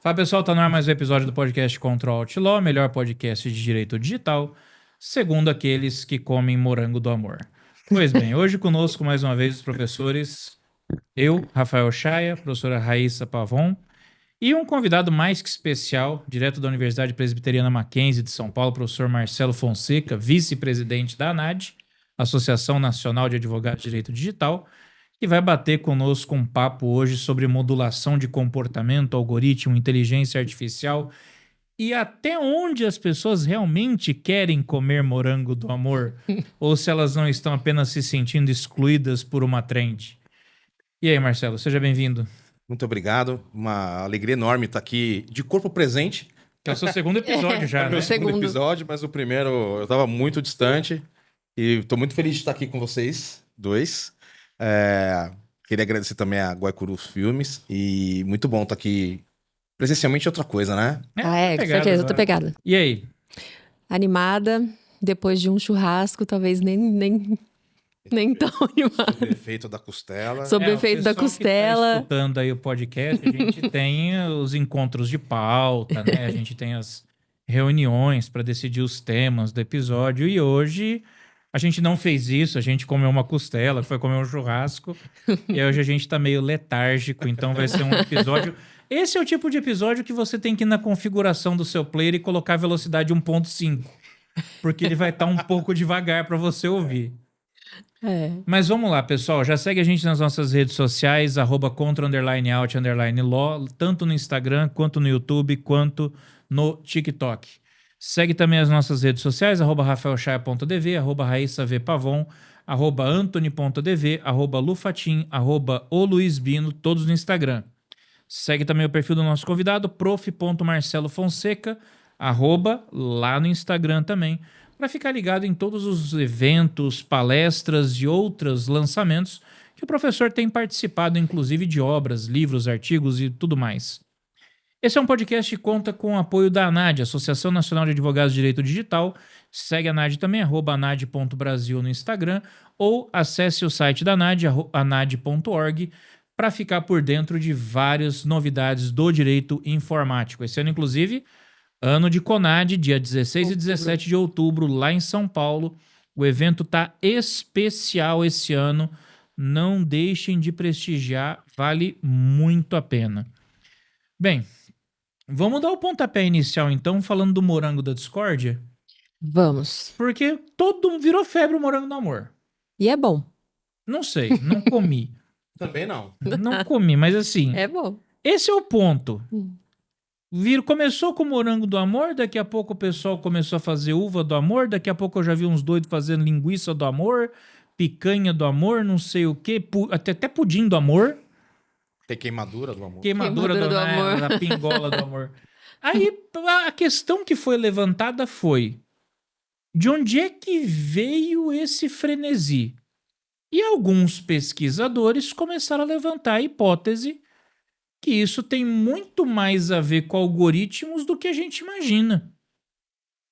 Fala pessoal, tá no ar mais um episódio do podcast Control Alt Law, melhor podcast de direito digital, segundo aqueles que comem morango do amor. Pois bem, hoje conosco mais uma vez os professores, eu, Rafael Chaia, professora Raíssa Pavon, e um convidado mais que especial, direto da Universidade Presbiteriana Mackenzie de São Paulo, professor Marcelo Fonseca, vice-presidente da ANAD, Associação Nacional de Advogados de Direito Digital, que vai bater conosco um papo hoje sobre modulação de comportamento, algoritmo, inteligência artificial e até onde as pessoas realmente querem comer morango do amor ou se elas não estão apenas se sentindo excluídas por uma trend. E aí, Marcelo, seja bem-vindo. Muito obrigado, uma alegria enorme estar aqui de corpo presente. Que é o seu segundo episódio já, É né? meu segundo episódio, mas o primeiro eu estava muito distante e estou muito feliz de estar aqui com vocês dois. Queria agradecer também a Guaicuru Filmes e muito bom estar aqui presencialmente, outra coisa, né? Com certeza, eu tô pegada. E aí? Animada, depois de um churrasco, talvez nem tão animada. Sobre o efeito da costela. Sobre o efeito da costela. Que tá escutando aí o podcast, a gente tem os encontros de pauta, né? A gente tem as reuniões para decidir os temas do episódio e hoje a gente não fez isso, a gente comeu uma costela, foi comer um churrasco e hoje a gente tá meio letárgico, então vai ser um episódio... Esse é o tipo de episódio que você tem que ir na configuração do seu player e colocar a velocidade 1.5, porque ele vai estar um pouco devagar para você ouvir. Mas vamos lá, pessoal. Já segue a gente nas nossas redes sociais, @contra_alt_law, tanto no Instagram, quanto no YouTube, quanto no TikTok. Segue também as nossas redes sociais, @rafaelchaia.dv, @raissavpavon, @antony.dv, @lufatim, @oluizbino, todos no Instagram. Segue também o perfil do nosso convidado, prof.marcelofonseca, lá no Instagram também, para ficar ligado em todos os eventos, palestras e outros lançamentos que o professor tem participado, inclusive de obras, livros, artigos e tudo mais. Esse é um podcast que conta com o apoio da ANAD, Associação Nacional de Advogados de Direito Digital. Segue a ANAD também, @anad.brasil no Instagram, ou acesse o site da ANAD, anad.org, para ficar por dentro de várias novidades do direito informático. Esse ano, inclusive, ano de CONAD, dia 16 e 17 de outubro, lá em São Paulo. O evento tá especial esse ano. Não deixem de prestigiar, vale muito a pena. Bem, vamos dar o pontapé inicial, então, falando do morango da discórdia? Vamos. Porque todo mundo virou febre o morango do amor. E é bom. Não sei, não comi. Também não. Não comi, mas assim... É bom. Esse é o ponto. Começou com o morango do amor, daqui a pouco o pessoal começou a fazer uva do amor, daqui a pouco eu já vi uns doidos fazendo linguiça do amor, picanha do amor, não sei o quê, até pudim do amor. Tem queimadura do amor. Queimadura do amor. Da pingola do amor. Aí a questão que foi levantada foi: de onde é que veio esse frenesi? E alguns pesquisadores começaram a levantar a hipótese que isso tem muito mais a ver com algoritmos do que a gente imagina.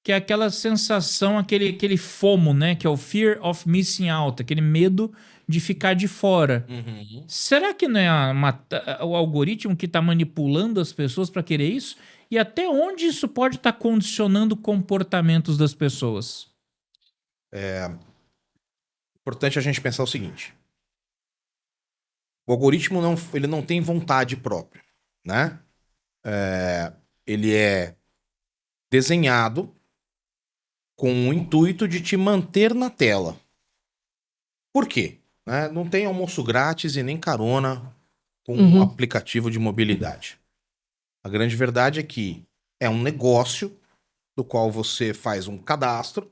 Que é aquela sensação, aquele FOMO, né? Que é o Fear of Missing Out, aquele medo de ficar de fora. Uhum. Será que não é o algoritmo que está manipulando as pessoas para querer isso? E até onde isso pode estar condicionando comportamentos das pessoas? Importante a gente pensar o seguinte. O algoritmo ele não tem vontade própria, né? Ele é desenhado com o intuito de te manter na tela. Por quê? Não tem almoço grátis e nem carona com um aplicativo de mobilidade. A grande verdade é que é um negócio do qual você faz um cadastro,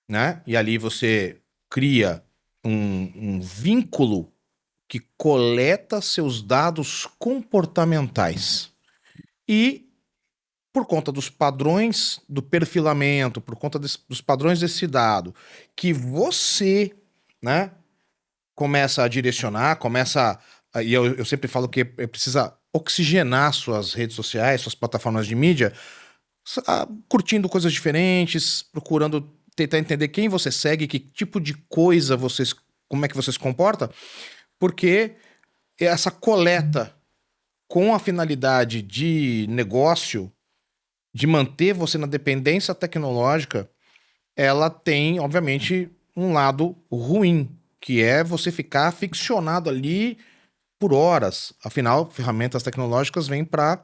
né? E ali você cria um vínculo que coleta seus dados comportamentais. E, por conta dos padrões do perfilamento, por conta dos padrões desse dado, que você, né, começa a direcionar, e eu sempre falo que precisa oxigenar suas redes sociais, suas plataformas de mídia, curtindo coisas diferentes, procurando tentar entender quem você segue, que tipo de coisa como é que você se comporta, porque essa coleta com a finalidade de negócio, de manter você na dependência tecnológica, ela tem, obviamente, um lado ruim, que é você ficar ficcionado ali por horas. Afinal, ferramentas tecnológicas vêm para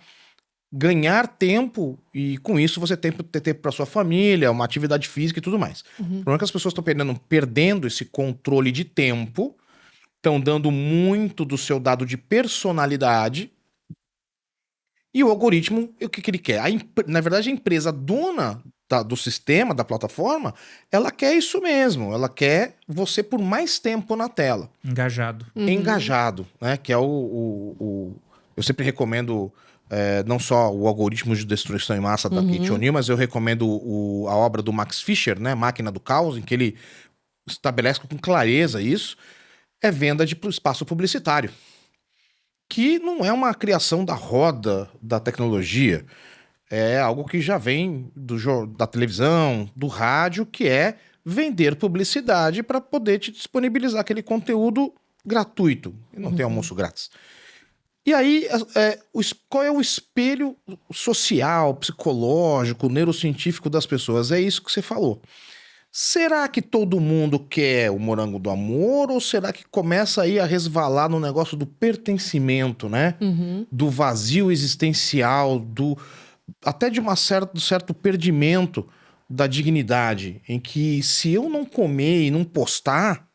ganhar tempo e, com isso, você tem ter tempo para sua família, uma atividade física e tudo mais. O problema é que as pessoas estão perdendo esse controle de tempo, estão dando muito do seu dado de personalidade. E o algoritmo, o que ele quer? Na verdade, a empresa dona do sistema, da plataforma, ela quer isso mesmo. Ela quer você por mais tempo na tela. Engajado. Engajado, né? Que é eu sempre recomendo não só o algoritmo de destruição em massa da Kate O'Neill, mas eu recomendo a obra do Max Fischer, né? Máquina do Caos, em que ele estabelece com clareza isso. É venda de espaço publicitário. Que não é uma criação da roda da tecnologia. É algo que já vem da televisão, do rádio, que é vender publicidade para poder te disponibilizar aquele conteúdo gratuito. E não tem almoço grátis. E aí, qual é o espelho social, psicológico, neurocientífico das pessoas? É isso que você falou. Será que todo mundo quer o morango do amor ou será que começa aí a resvalar no negócio do pertencimento, né? Do vazio existencial, até de certo perdimento da dignidade, em que se eu não comer e não postar,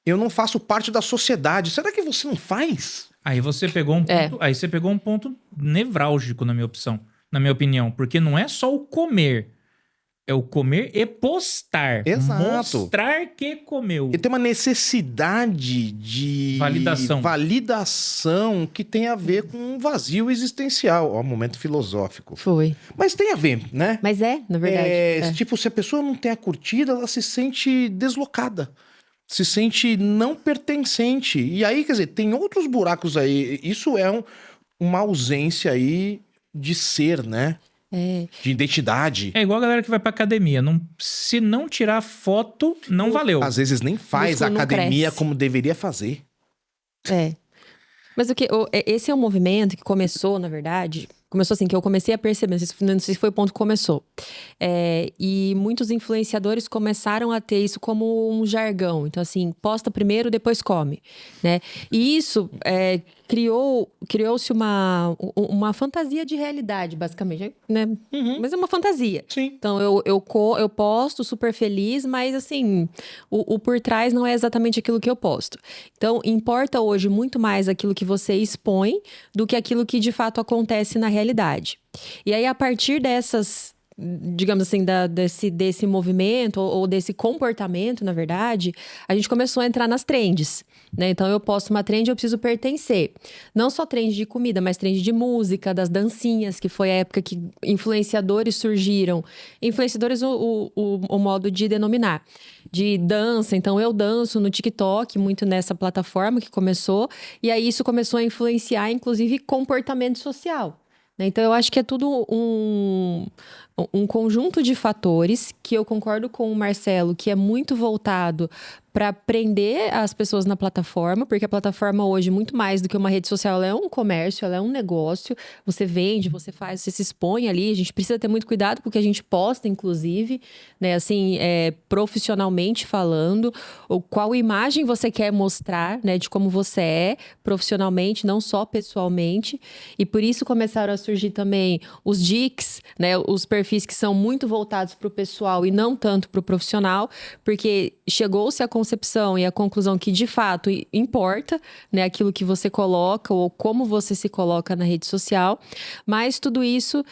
eu não faço parte da sociedade. Será que você não faz? Aí você pegou um ponto nevrálgico na minha opinião, porque não é só o comer. É o comer e postar. Exato. Mostrar que comeu. E tem uma necessidade de validação que tem a ver com um vazio existencial. Ó, momento filosófico. Foi. Mas tem a ver, né? Mas na verdade. Tipo, se a pessoa não tem a curtida, ela se sente deslocada. Se sente não pertencente. E aí, quer dizer, tem outros buracos aí. Isso é uma ausência aí de ser, né? De identidade. É igual a galera que vai pra academia. Se não tirar foto, não valeu. Às vezes nem faz a academia como deveria fazer. Mas esse é um movimento que começou, na verdade... Começou assim, que eu comecei a perceber, não sei se foi o ponto que começou. E muitos influenciadores começaram a ter isso como um jargão. Então, assim, posta primeiro, depois come, né? E isso criou-se uma fantasia de realidade, basicamente, né? Mas é uma fantasia. Sim. Então, eu posto super feliz, mas, assim, o por trás não é exatamente aquilo que eu posto. Então, importa hoje muito mais aquilo que você expõe do que aquilo que, de fato, acontece na realidade. E aí, a partir dessas, digamos assim, desse movimento ou desse comportamento, na verdade, a gente começou a entrar nas trends, né? Então, eu posto uma trend, eu preciso pertencer. Não só trend de comida, mas trend de música, das dancinhas, que foi a época que influenciadores surgiram. Influenciadores, o modo de denominar. De dança, então eu danço no TikTok, muito nessa plataforma que começou. E aí, isso começou a influenciar, inclusive, comportamento social. Então, eu acho que é tudo um conjunto de fatores que eu concordo com o Marcelo, que é muito voltado para prender as pessoas na plataforma, porque a plataforma hoje, muito mais do que uma rede social, ela é um comércio, ela é um negócio. Você vende, você faz, você se expõe ali. A gente precisa ter muito cuidado com o que a gente posta, inclusive, né? Assim, profissionalmente falando, ou qual imagem você quer mostrar, né? De como você é profissionalmente, não só pessoalmente. E por isso começaram a surgir também os DICs, né? Os perfis que são muito voltados para o pessoal e não tanto para o profissional, porque chegou-se a concepção e a conclusão que, de fato, importa, né, aquilo que você coloca ou como você se coloca na rede social, mas tudo isso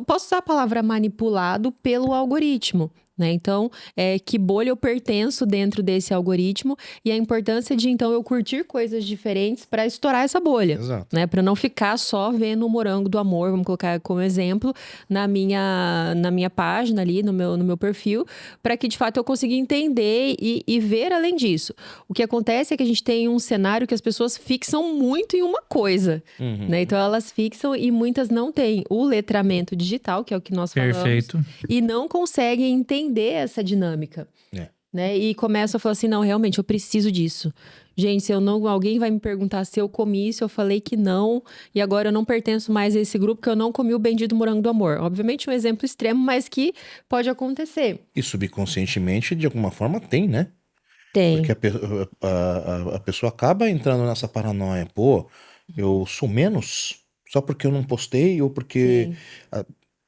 posso usar a palavra manipulado pelo algoritmo. Né? Então, que bolha eu pertenço dentro desse algoritmo e a importância de, então, eu curtir coisas diferentes para estourar essa bolha. Exato. Né? Para não ficar só vendo o morango do amor, vamos colocar como exemplo, na minha página ali, no meu perfil, para que, de fato, eu consiga entender e ver além disso. O que acontece é que a gente tem um cenário que as pessoas fixam muito em uma coisa. Né? Então, elas fixam e muitas não têm o letramento digital, que é o que nós falamos. Perfeito. E não conseguem entender essa dinâmica. né? E começo a falar assim, não, realmente, eu preciso disso. Gente, se eu não, alguém vai me perguntar se eu comi, se eu falei que não, e agora eu não pertenço mais a esse grupo, que eu não comi o bendito morango do amor. Obviamente, um exemplo extremo, mas que pode acontecer. E subconscientemente, de alguma forma, tem, né? Porque Tem. a pessoa acaba entrando nessa paranoia. Pô, eu sou menos só porque eu não postei ou porque... Sim.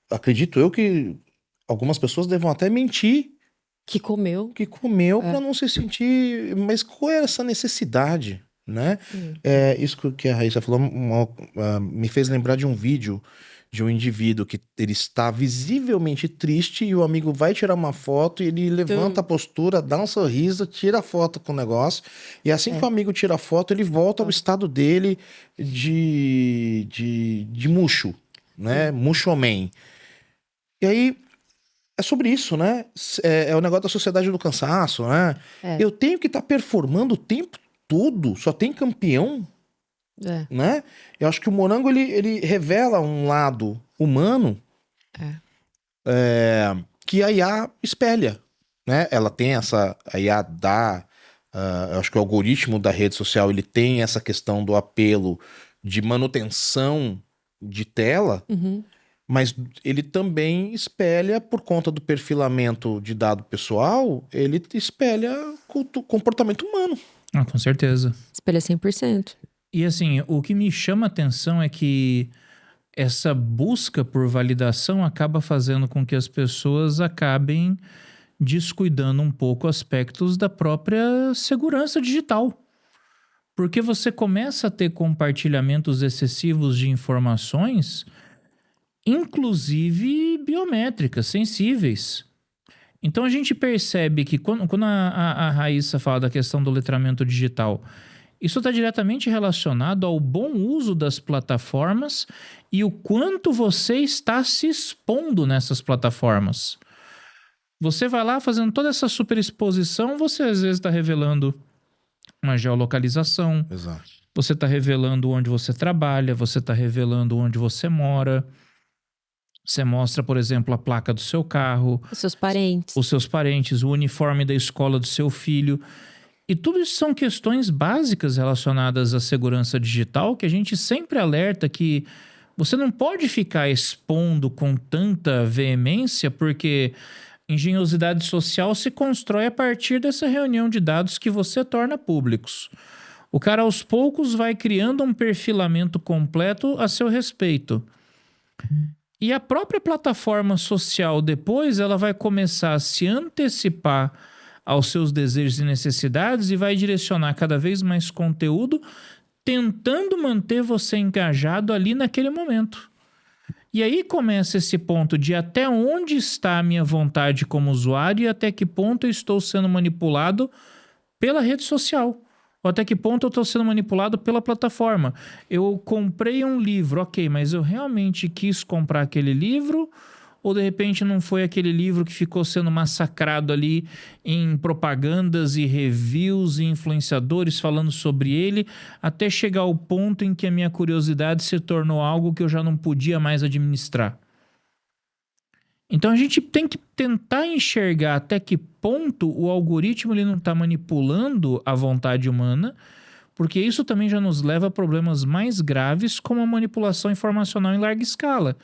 Acredito eu que algumas pessoas devam até mentir Que comeu. que comeu É. para não se sentir. Mas qual é essa necessidade, né? Hum. Isso que a Raíssa falou me fez lembrar de um vídeo de um indivíduo que ele está visivelmente triste e o amigo vai tirar uma foto e ele levanta a postura, dá um sorriso, tira a foto com o negócio e assim que o amigo tira a foto ele volta ao estado dele de murcho, né? Mushoman. E aí é sobre isso, né? É o negócio da sociedade do cansaço, né? É. Eu tenho que estar performando o tempo todo, só tem campeão, É. né? Eu acho que o Morango, ele revela um lado humano que a IA espelha, né? Ela tem essa... A IA dá... eu acho que o algoritmo da rede social, ele tem essa questão do apelo de manutenção de tela, Uhum. mas ele também espelha, por conta do perfilamento de dado pessoal, ele espelha comportamento humano. Ah, com certeza. Espelha 100%. E assim, o que me chama a atenção é que essa busca por validação acaba fazendo com que as pessoas acabem descuidando um pouco aspectos da própria segurança digital. Porque você começa a ter compartilhamentos excessivos de informações, inclusive biométricas, sensíveis. Então a gente percebe que quando a Raíssa fala da questão do letramento digital, isso está diretamente relacionado ao bom uso das plataformas e o quanto você está se expondo nessas plataformas. Você vai lá fazendo toda essa superexposição, você às vezes está revelando uma geolocalização, Exato. você está revelando onde você trabalha, você está revelando onde você mora. Você mostra, por exemplo, a placa do seu carro, Os seus parentes. os seus parentes, o uniforme da escola do seu filho. E tudo isso são questões básicas relacionadas à segurança digital que a gente sempre alerta que você não pode ficar expondo com tanta veemência, porque engenhosidade social se constrói a partir dessa reunião de dados que você torna públicos. O cara, aos poucos, vai criando um perfilamento completo a seu respeito. E a própria plataforma social, depois, ela vai começar a se antecipar aos seus desejos e necessidades e vai direcionar cada vez mais conteúdo, tentando manter você engajado ali naquele momento. E aí começa esse ponto de até onde está a minha vontade como usuário e até que ponto eu estou sendo manipulado pela rede social. Ou até que ponto eu estou sendo manipulado pela plataforma. Eu comprei um livro, ok, mas eu realmente quis comprar aquele livro? Ou de repente não foi aquele livro que ficou sendo massacrado ali em propagandas e reviews e influenciadores falando sobre ele, até chegar ao ponto em que a minha curiosidade se tornou algo que eu já não podia mais administrar? Então a gente tem que tentar enxergar até que ponto o algoritmo ele não está manipulando a vontade humana, porque isso também já nos leva a problemas mais graves, como a manipulação informacional em larga escala.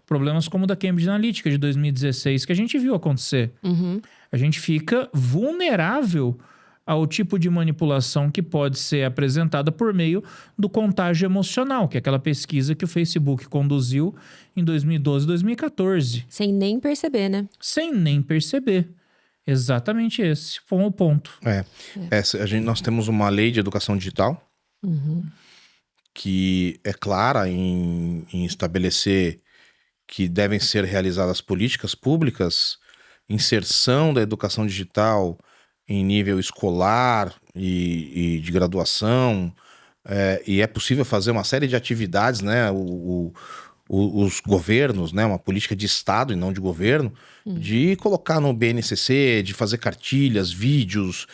Problemas como o da Cambridge Analytica de 2016, que a gente viu acontecer. Uhum. A gente fica vulnerável ao tipo de manipulação que pode ser apresentada por meio do contágio emocional, que é aquela pesquisa que o Facebook conduziu em 2012 e 2014. Sem nem perceber, né? Sem nem perceber. Exatamente esse foi o ponto. Nós temos uma lei de educação digital que é clara em estabelecer que devem ser realizadas políticas públicas, inserção da educação digital em nível escolar e de graduação, e é possível fazer uma série de atividades, né? Os governos, né? Uma política de Estado e não de governo, de colocar no BNCC, de fazer cartilhas, vídeos,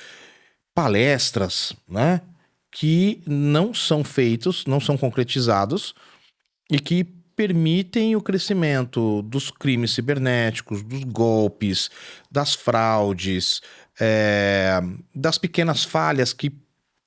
palestras, né? Que não são feitos, não são concretizados e que permitem o crescimento dos crimes cibernéticos, dos golpes, das fraudes, das pequenas falhas que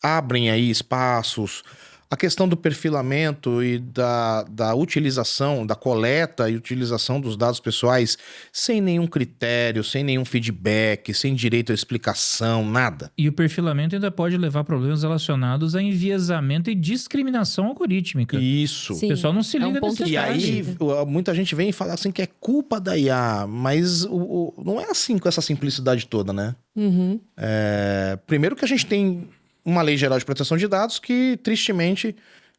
abrem aí espaços, a questão do perfilamento e da utilização, da coleta e utilização dos dados pessoais sem nenhum critério, sem nenhum feedback, sem direito à explicação, nada. E o perfilamento ainda pode levar a problemas relacionados a enviesamento e discriminação algorítmica. Isso. Sim. O pessoal não se liga ponto nesse E aí, detalhe. muita gente vem e fala assim que é culpa da IA, mas não é assim com essa simplicidade toda, né? Uhum. Primeiro que a gente tem uma lei geral de proteção de dados que, tristemente,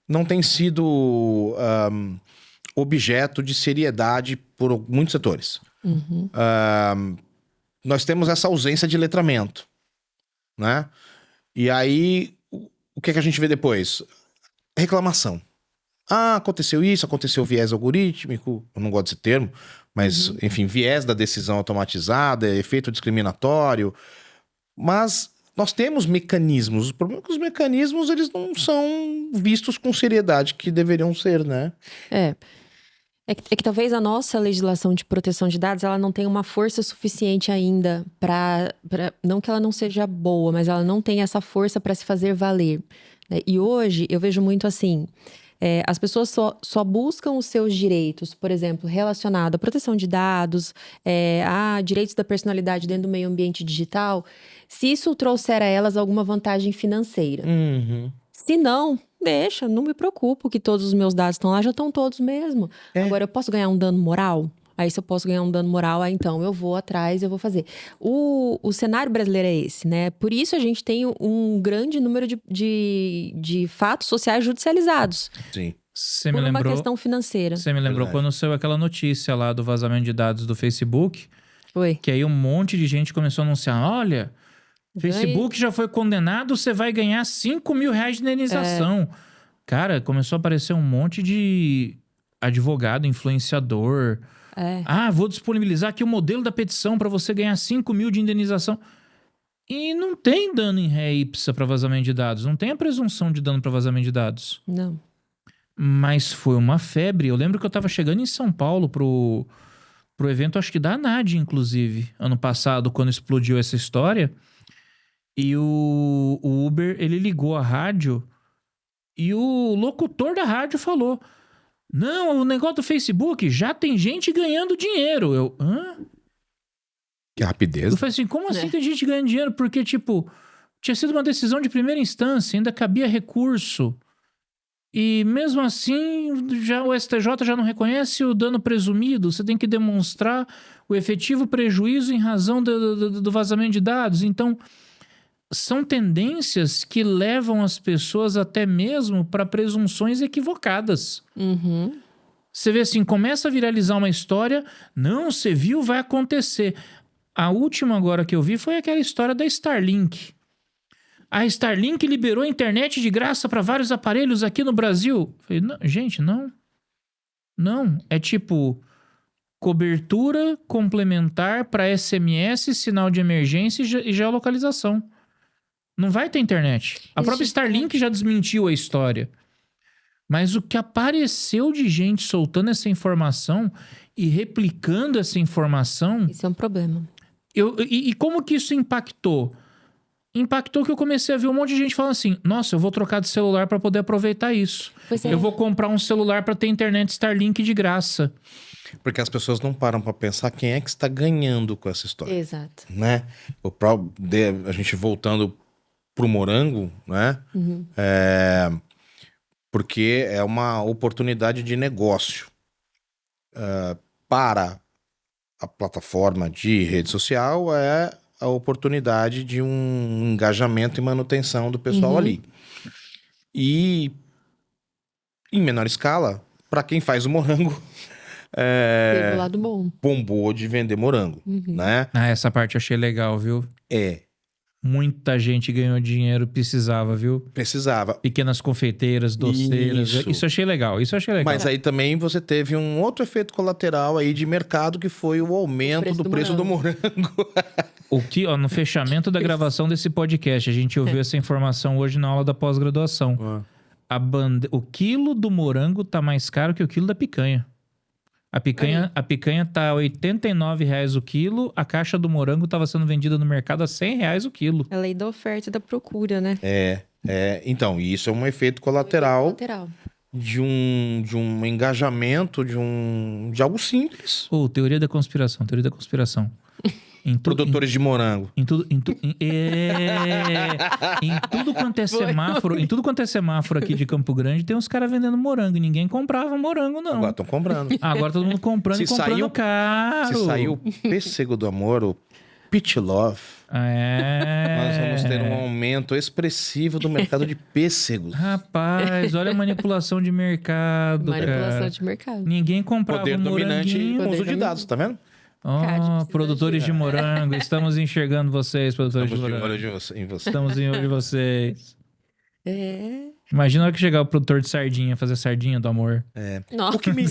não tem sido objeto de seriedade por muitos setores. Uhum. Nós temos essa ausência de letramento, né? E aí, o que a gente vê depois? Reclamação. Ah, aconteceu isso, aconteceu viés algorítmico, eu não gosto desse termo, mas, enfim, viés da decisão automatizada, efeito discriminatório. Mas nós temos mecanismos. O problema é que os mecanismos, eles não são vistos com seriedade que deveriam ser, né? É que talvez a nossa legislação de proteção de dados, ela não tenha uma força suficiente ainda para... Não que ela não seja boa, mas ela não tem essa força para se fazer valer, né? E hoje eu vejo muito assim... as pessoas só buscam os seus direitos, por exemplo, relacionado à proteção de dados, a direitos da personalidade dentro do meio ambiente digital, se isso trouxer a elas alguma vantagem financeira. Se não, deixa, não me preocupo que todos os meus dados estão lá, já estão todos mesmo. Agora, eu posso ganhar um dano moral? Aí, se eu posso ganhar um dano moral, aí então eu vou atrás, eu vou fazer. O cenário brasileiro é esse, né? Por isso a gente tem um grande número de fatos sociais judicializados. Sim. Você me Por uma lembrou, questão financeira. você me lembrou Verdade. quando saiu aquela notícia lá do vazamento de dados do Facebook, Oi. que aí um monte de gente começou a anunciar, olha, Facebook já foi condenado, você vai ganhar 5 mil reais de indenização. Cara, começou a aparecer um monte de advogado, influenciador. Ah, vou disponibilizar aqui o modelo da petição para você ganhar 5 mil de indenização. E não tem dano em ré ipsa para vazamento de dados. Não tem a presunção de dano para vazamento de dados. Não. Mas foi uma febre. Eu lembro que eu tava chegando em São Paulo pro evento, acho que da ANAD, inclusive, ano passado, quando explodiu essa história. E o Uber, ele ligou a rádio e o locutor da rádio falou: não, o negócio do Facebook já tem gente ganhando dinheiro. Eu, hã? Que rapidez. Eu falei assim, como assim tem gente ganhando dinheiro? Porque, tipo, tinha sido uma decisão de primeira instância, ainda cabia recurso. E mesmo assim, o STJ já não reconhece o dano presumido. Você tem que demonstrar o efetivo prejuízo em razão do vazamento de dados. Então, são tendências que levam as pessoas até mesmo para presunções equivocadas. Uhum. Você vê assim, começa a viralizar uma história, não, você viu, vai acontecer. A última agora que eu vi foi aquela história da Starlink. A Starlink liberou a internet de graça para vários aparelhos aqui no Brasil. Eu falei, não, gente, não. Não, é tipo cobertura complementar para SMS, sinal de emergência e geolocalização. Não vai ter internet. A própria Starlink já desmentiu a história. Mas o que apareceu de gente soltando essa informação e replicando essa informação... Isso é um problema. E como que isso impactou? Impactou que eu comecei a ver um monte de gente falando assim, nossa, eu vou trocar de celular para poder aproveitar isso. Pois é. Eu vou comprar um celular para ter internet Starlink de graça. Porque as pessoas não param para pensar quem é que está ganhando com essa história. Exato. Né? A gente voltando pro morango, né? Uhum. Porque é uma oportunidade de negócio para a plataforma de rede social, é a oportunidade de um engajamento e manutenção do pessoal ali. E em menor escala, para quem faz o morango, Teve o lado bom. bombou de vender morango, né? Ah, essa parte eu achei legal, viu? Muita gente ganhou dinheiro, precisava, viu? Precisava. Pequenas confeiteiras, doceiras. Isso eu achei legal, Mas aí também você teve um outro efeito colateral aí de mercado, que foi o aumento do preço do morango. O que, ó, no fechamento da gravação desse podcast, a gente ouviu essa informação hoje na aula da pós-graduação. O quilo do morango tá mais caro que o quilo da picanha. A picanha tá R$ 89,00 o quilo, a caixa do morango tava sendo vendida no mercado a R$ 100,00 o quilo. É a lei da oferta e da procura, né? Então, isso é um efeito colateral Lateral. de um engajamento, de algo simples. Teoria da conspiração. Produtores de morango. Em tudo quanto é semáforo, em tudo quanto é semáforo aqui de Campo Grande, tem uns caras vendendo morango. E ninguém comprava morango, não. Agora estão comprando. Agora todo mundo comprando e comprando caro. Se saiu o pêssego do amor, o Peach Love, nós vamos ter um aumento expressivo do mercado de pêssegos. Rapaz, olha a manipulação de mercado, cara. De mercado. Ninguém comprava Poder dominante e moranguinho. uso de dados, tá vendo? Produtores de morango, estamos enxergando vocês, produtores de morango. Em você. Estamos em olho de vocês. Imagina a hora que chegar o produtor de sardinha, fazer sardinha do amor. Nossa, O que me...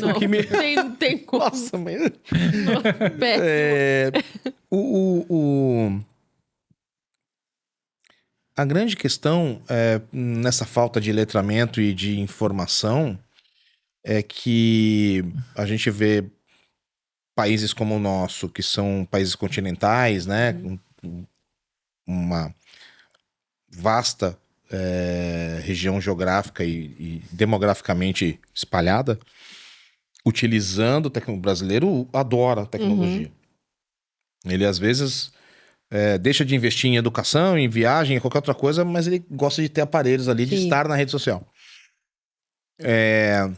tem como. Nossa, mas... Péssimo. A grande questão nessa falta de letramento e de informação é que a gente vê países como o nosso, que são países continentais, né? Com uma vasta região geográfica e demograficamente espalhada, utilizando o brasileiro adora a tecnologia. Ele às vezes deixa de investir em educação, em viagem, em qualquer outra coisa, mas ele gosta de ter aparelhos ali, de estar na rede social. É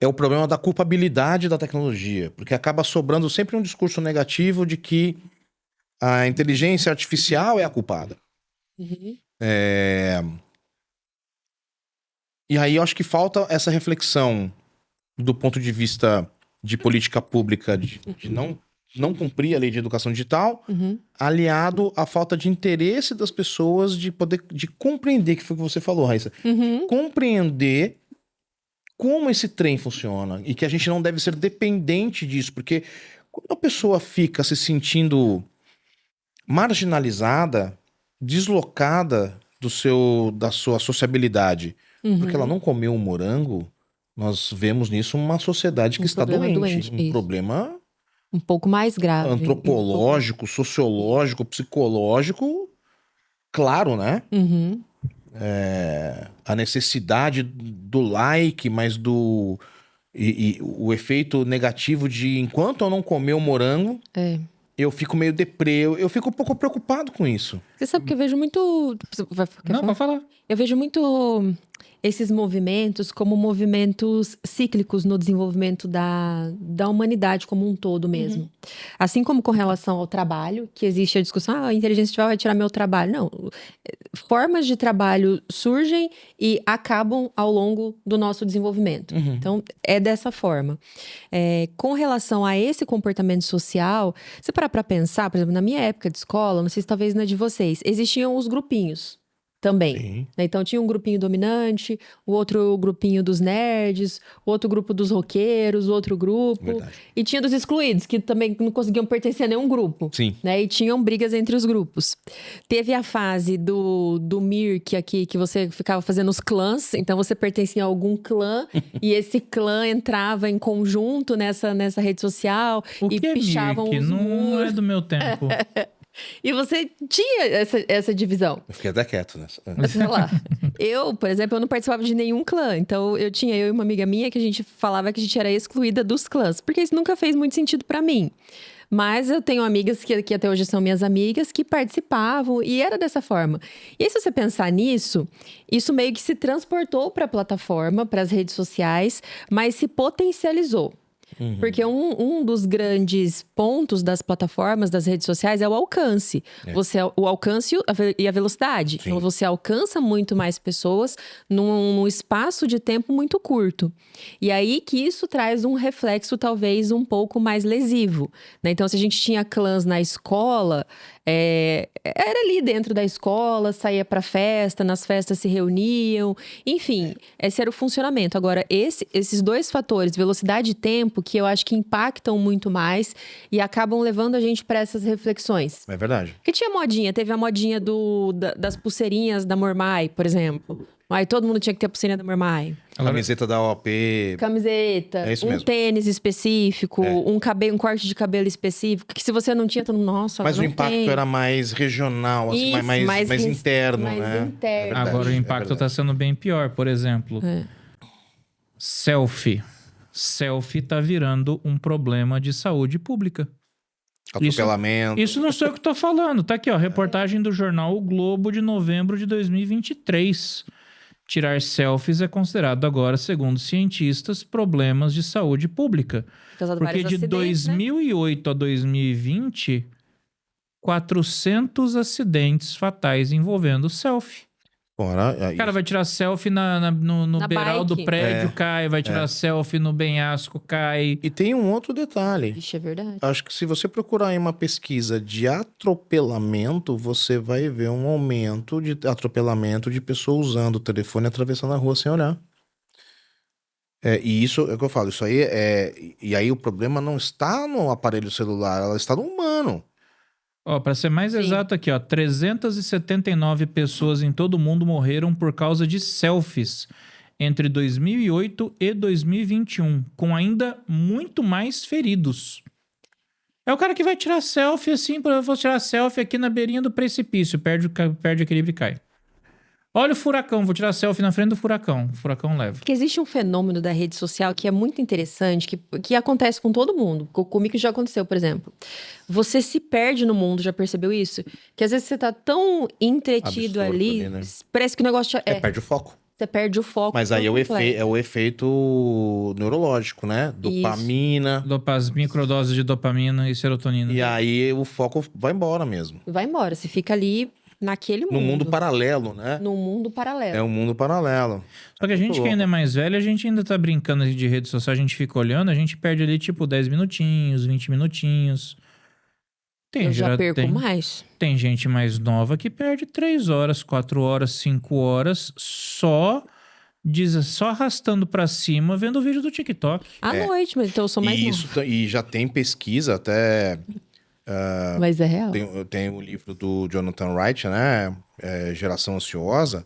o problema da culpabilidade da tecnologia, porque acaba sobrando sempre um discurso negativo de que a inteligência artificial é a culpada. E aí eu acho que falta essa reflexão do ponto de vista de política pública, de não cumprir a lei de educação digital, aliado à falta de interesse das pessoas de compreender, que foi o que você falou, Raíssa, compreender como esse trem funciona e que a gente não deve ser dependente disso, porque quando a pessoa fica se sentindo marginalizada, deslocada da sua sociabilidade, porque ela não comeu um morango, nós vemos nisso uma sociedade que está doente. Um problema um pouco mais grave. Antropológico, sociológico, psicológico, claro, né? A necessidade do like, mas o efeito negativo de enquanto eu não comer o morango, eu fico meio deprê, eu fico um pouco preocupado com isso. Você sabe que eu vejo muito... Pode falar. Eu vejo muito esses movimentos como movimentos cíclicos no desenvolvimento da humanidade como um todo mesmo. Assim como com relação ao trabalho, que existe a discussão, a inteligência artificial vai tirar meu trabalho. Não, formas de trabalho surgem e acabam ao longo do nosso desenvolvimento. Então, é dessa forma. Com relação a esse comportamento social, você parar para pensar, por exemplo, na minha época de escola, não sei se talvez na de vocês, existiam os grupinhos. Também. Então tinha um grupinho dominante, o outro grupinho dos nerds, o outro grupo dos roqueiros, o outro grupo. Verdade. E tinha dos excluídos, que também não conseguiam pertencer a nenhum grupo. Sim. Né? E tinham brigas entre os grupos. Teve a fase do Mirk aqui, que você ficava fazendo os clãs, então você pertencia a algum clã, e esse clã entrava em conjunto nessa rede social e pichavam os não muros. É do meu tempo. E você tinha essa divisão. Eu fiquei até quieto nessa. Sei lá. Eu, por exemplo, eu não participava de nenhum clã. Então, eu e uma amiga minha que a gente falava que a gente era excluída dos clãs. Porque isso nunca fez muito sentido pra mim. Mas eu tenho amigas que até hoje são minhas amigas, que participavam e era dessa forma. E aí, se você pensar nisso, isso meio que se transportou pra plataforma, pras redes sociais, mas se potencializou. Porque um dos grandes pontos das plataformas, das redes sociais, é o alcance. O alcance e a velocidade. Sim. Então, você alcança muito mais pessoas num espaço de tempo muito curto. E aí que isso traz um reflexo, talvez, um pouco mais lesivo. Né? Então, se a gente tinha clãs na escola... era ali dentro da escola, saía pra festa, nas festas se reuniam, enfim, esse era o funcionamento. Agora, esses dois fatores, velocidade e tempo, que eu acho que impactam muito mais e acabam levando a gente para essas reflexões. É verdade. Porque tinha modinha, teve a modinha das pulseirinhas da Mormai, por exemplo. Aí todo mundo tinha que ter a pulseirinha da Mormai. Camiseta da OAP. Camiseta, É isso um mesmo. tênis específico, É. um corte de cabelo específico, que se você não tinha, todo mundo, nossa, Mas o não impacto tem. era mais regional, assim, Isso, mais interno, mais né? interno. É verdade, Agora o impacto é tá sendo bem pior. Por exemplo, selfie. Selfie tá virando um problema de saúde pública. atropelamento. Isso não sou eu que tô falando. Tá aqui, ó, reportagem do jornal O Globo de novembro de 2023. Tirar selfies é considerado agora, segundo cientistas, problemas de saúde pública. Causado Porque vários de acidentes, né? 2008 a 2020, 400 acidentes fatais envolvendo selfie. Fora, O cara vai tirar selfie no Na beiral do bike. prédio, cai. Vai tirar selfie no penhasco, cai. E tem um outro detalhe. Vixe, é verdade. Acho que se você procurar em uma pesquisa de atropelamento, você vai ver um aumento de atropelamento de pessoas usando o telefone e atravessando a rua sem olhar. E isso é o que eu falo, isso aí E aí o problema não está no aparelho celular, ela está no humano. Ó, pra ser mais Sim. exato aqui, ó, 379 pessoas em todo o mundo morreram por causa de selfies entre 2008 e 2021, com ainda muito mais feridos. É o cara que vai tirar selfie assim, eu vou tirar selfie aqui na beirinha do precipício, perde o equilíbrio e cai. Olha o furacão, vou tirar selfie na frente do furacão, o furacão leva. Porque existe um fenômeno da rede social que é muito interessante, que acontece com todo mundo. Comigo já aconteceu, por exemplo. Você se perde no mundo, já percebeu isso? Que às vezes você tá tão entretido Absorto ali, ali, né? parece que o negócio... Perde o foco. Você perde o foco. Mas aí por completo. é o efeito neurológico, né? Dopamina. Microdoses de dopamina e serotonina. E aí o foco vai embora mesmo. Vai embora, você fica ali naquele mundo. No mundo paralelo, né? Num mundo paralelo. É um mundo paralelo. Só que a gente que ainda é mais velho, a gente ainda tá brincando ali de rede social, a gente fica olhando, a gente perde ali tipo 10 minutinhos, 20 minutinhos. Eu já perco mais. Tem gente mais nova que perde 3 horas, 4 horas, 5 horas só arrastando pra cima vendo o vídeo do TikTok. À noite, mas então eu sou mais nova. E já tem pesquisa até... Mas é real. Tem o livro do Jonathan Wright, né? Geração Ansiosa.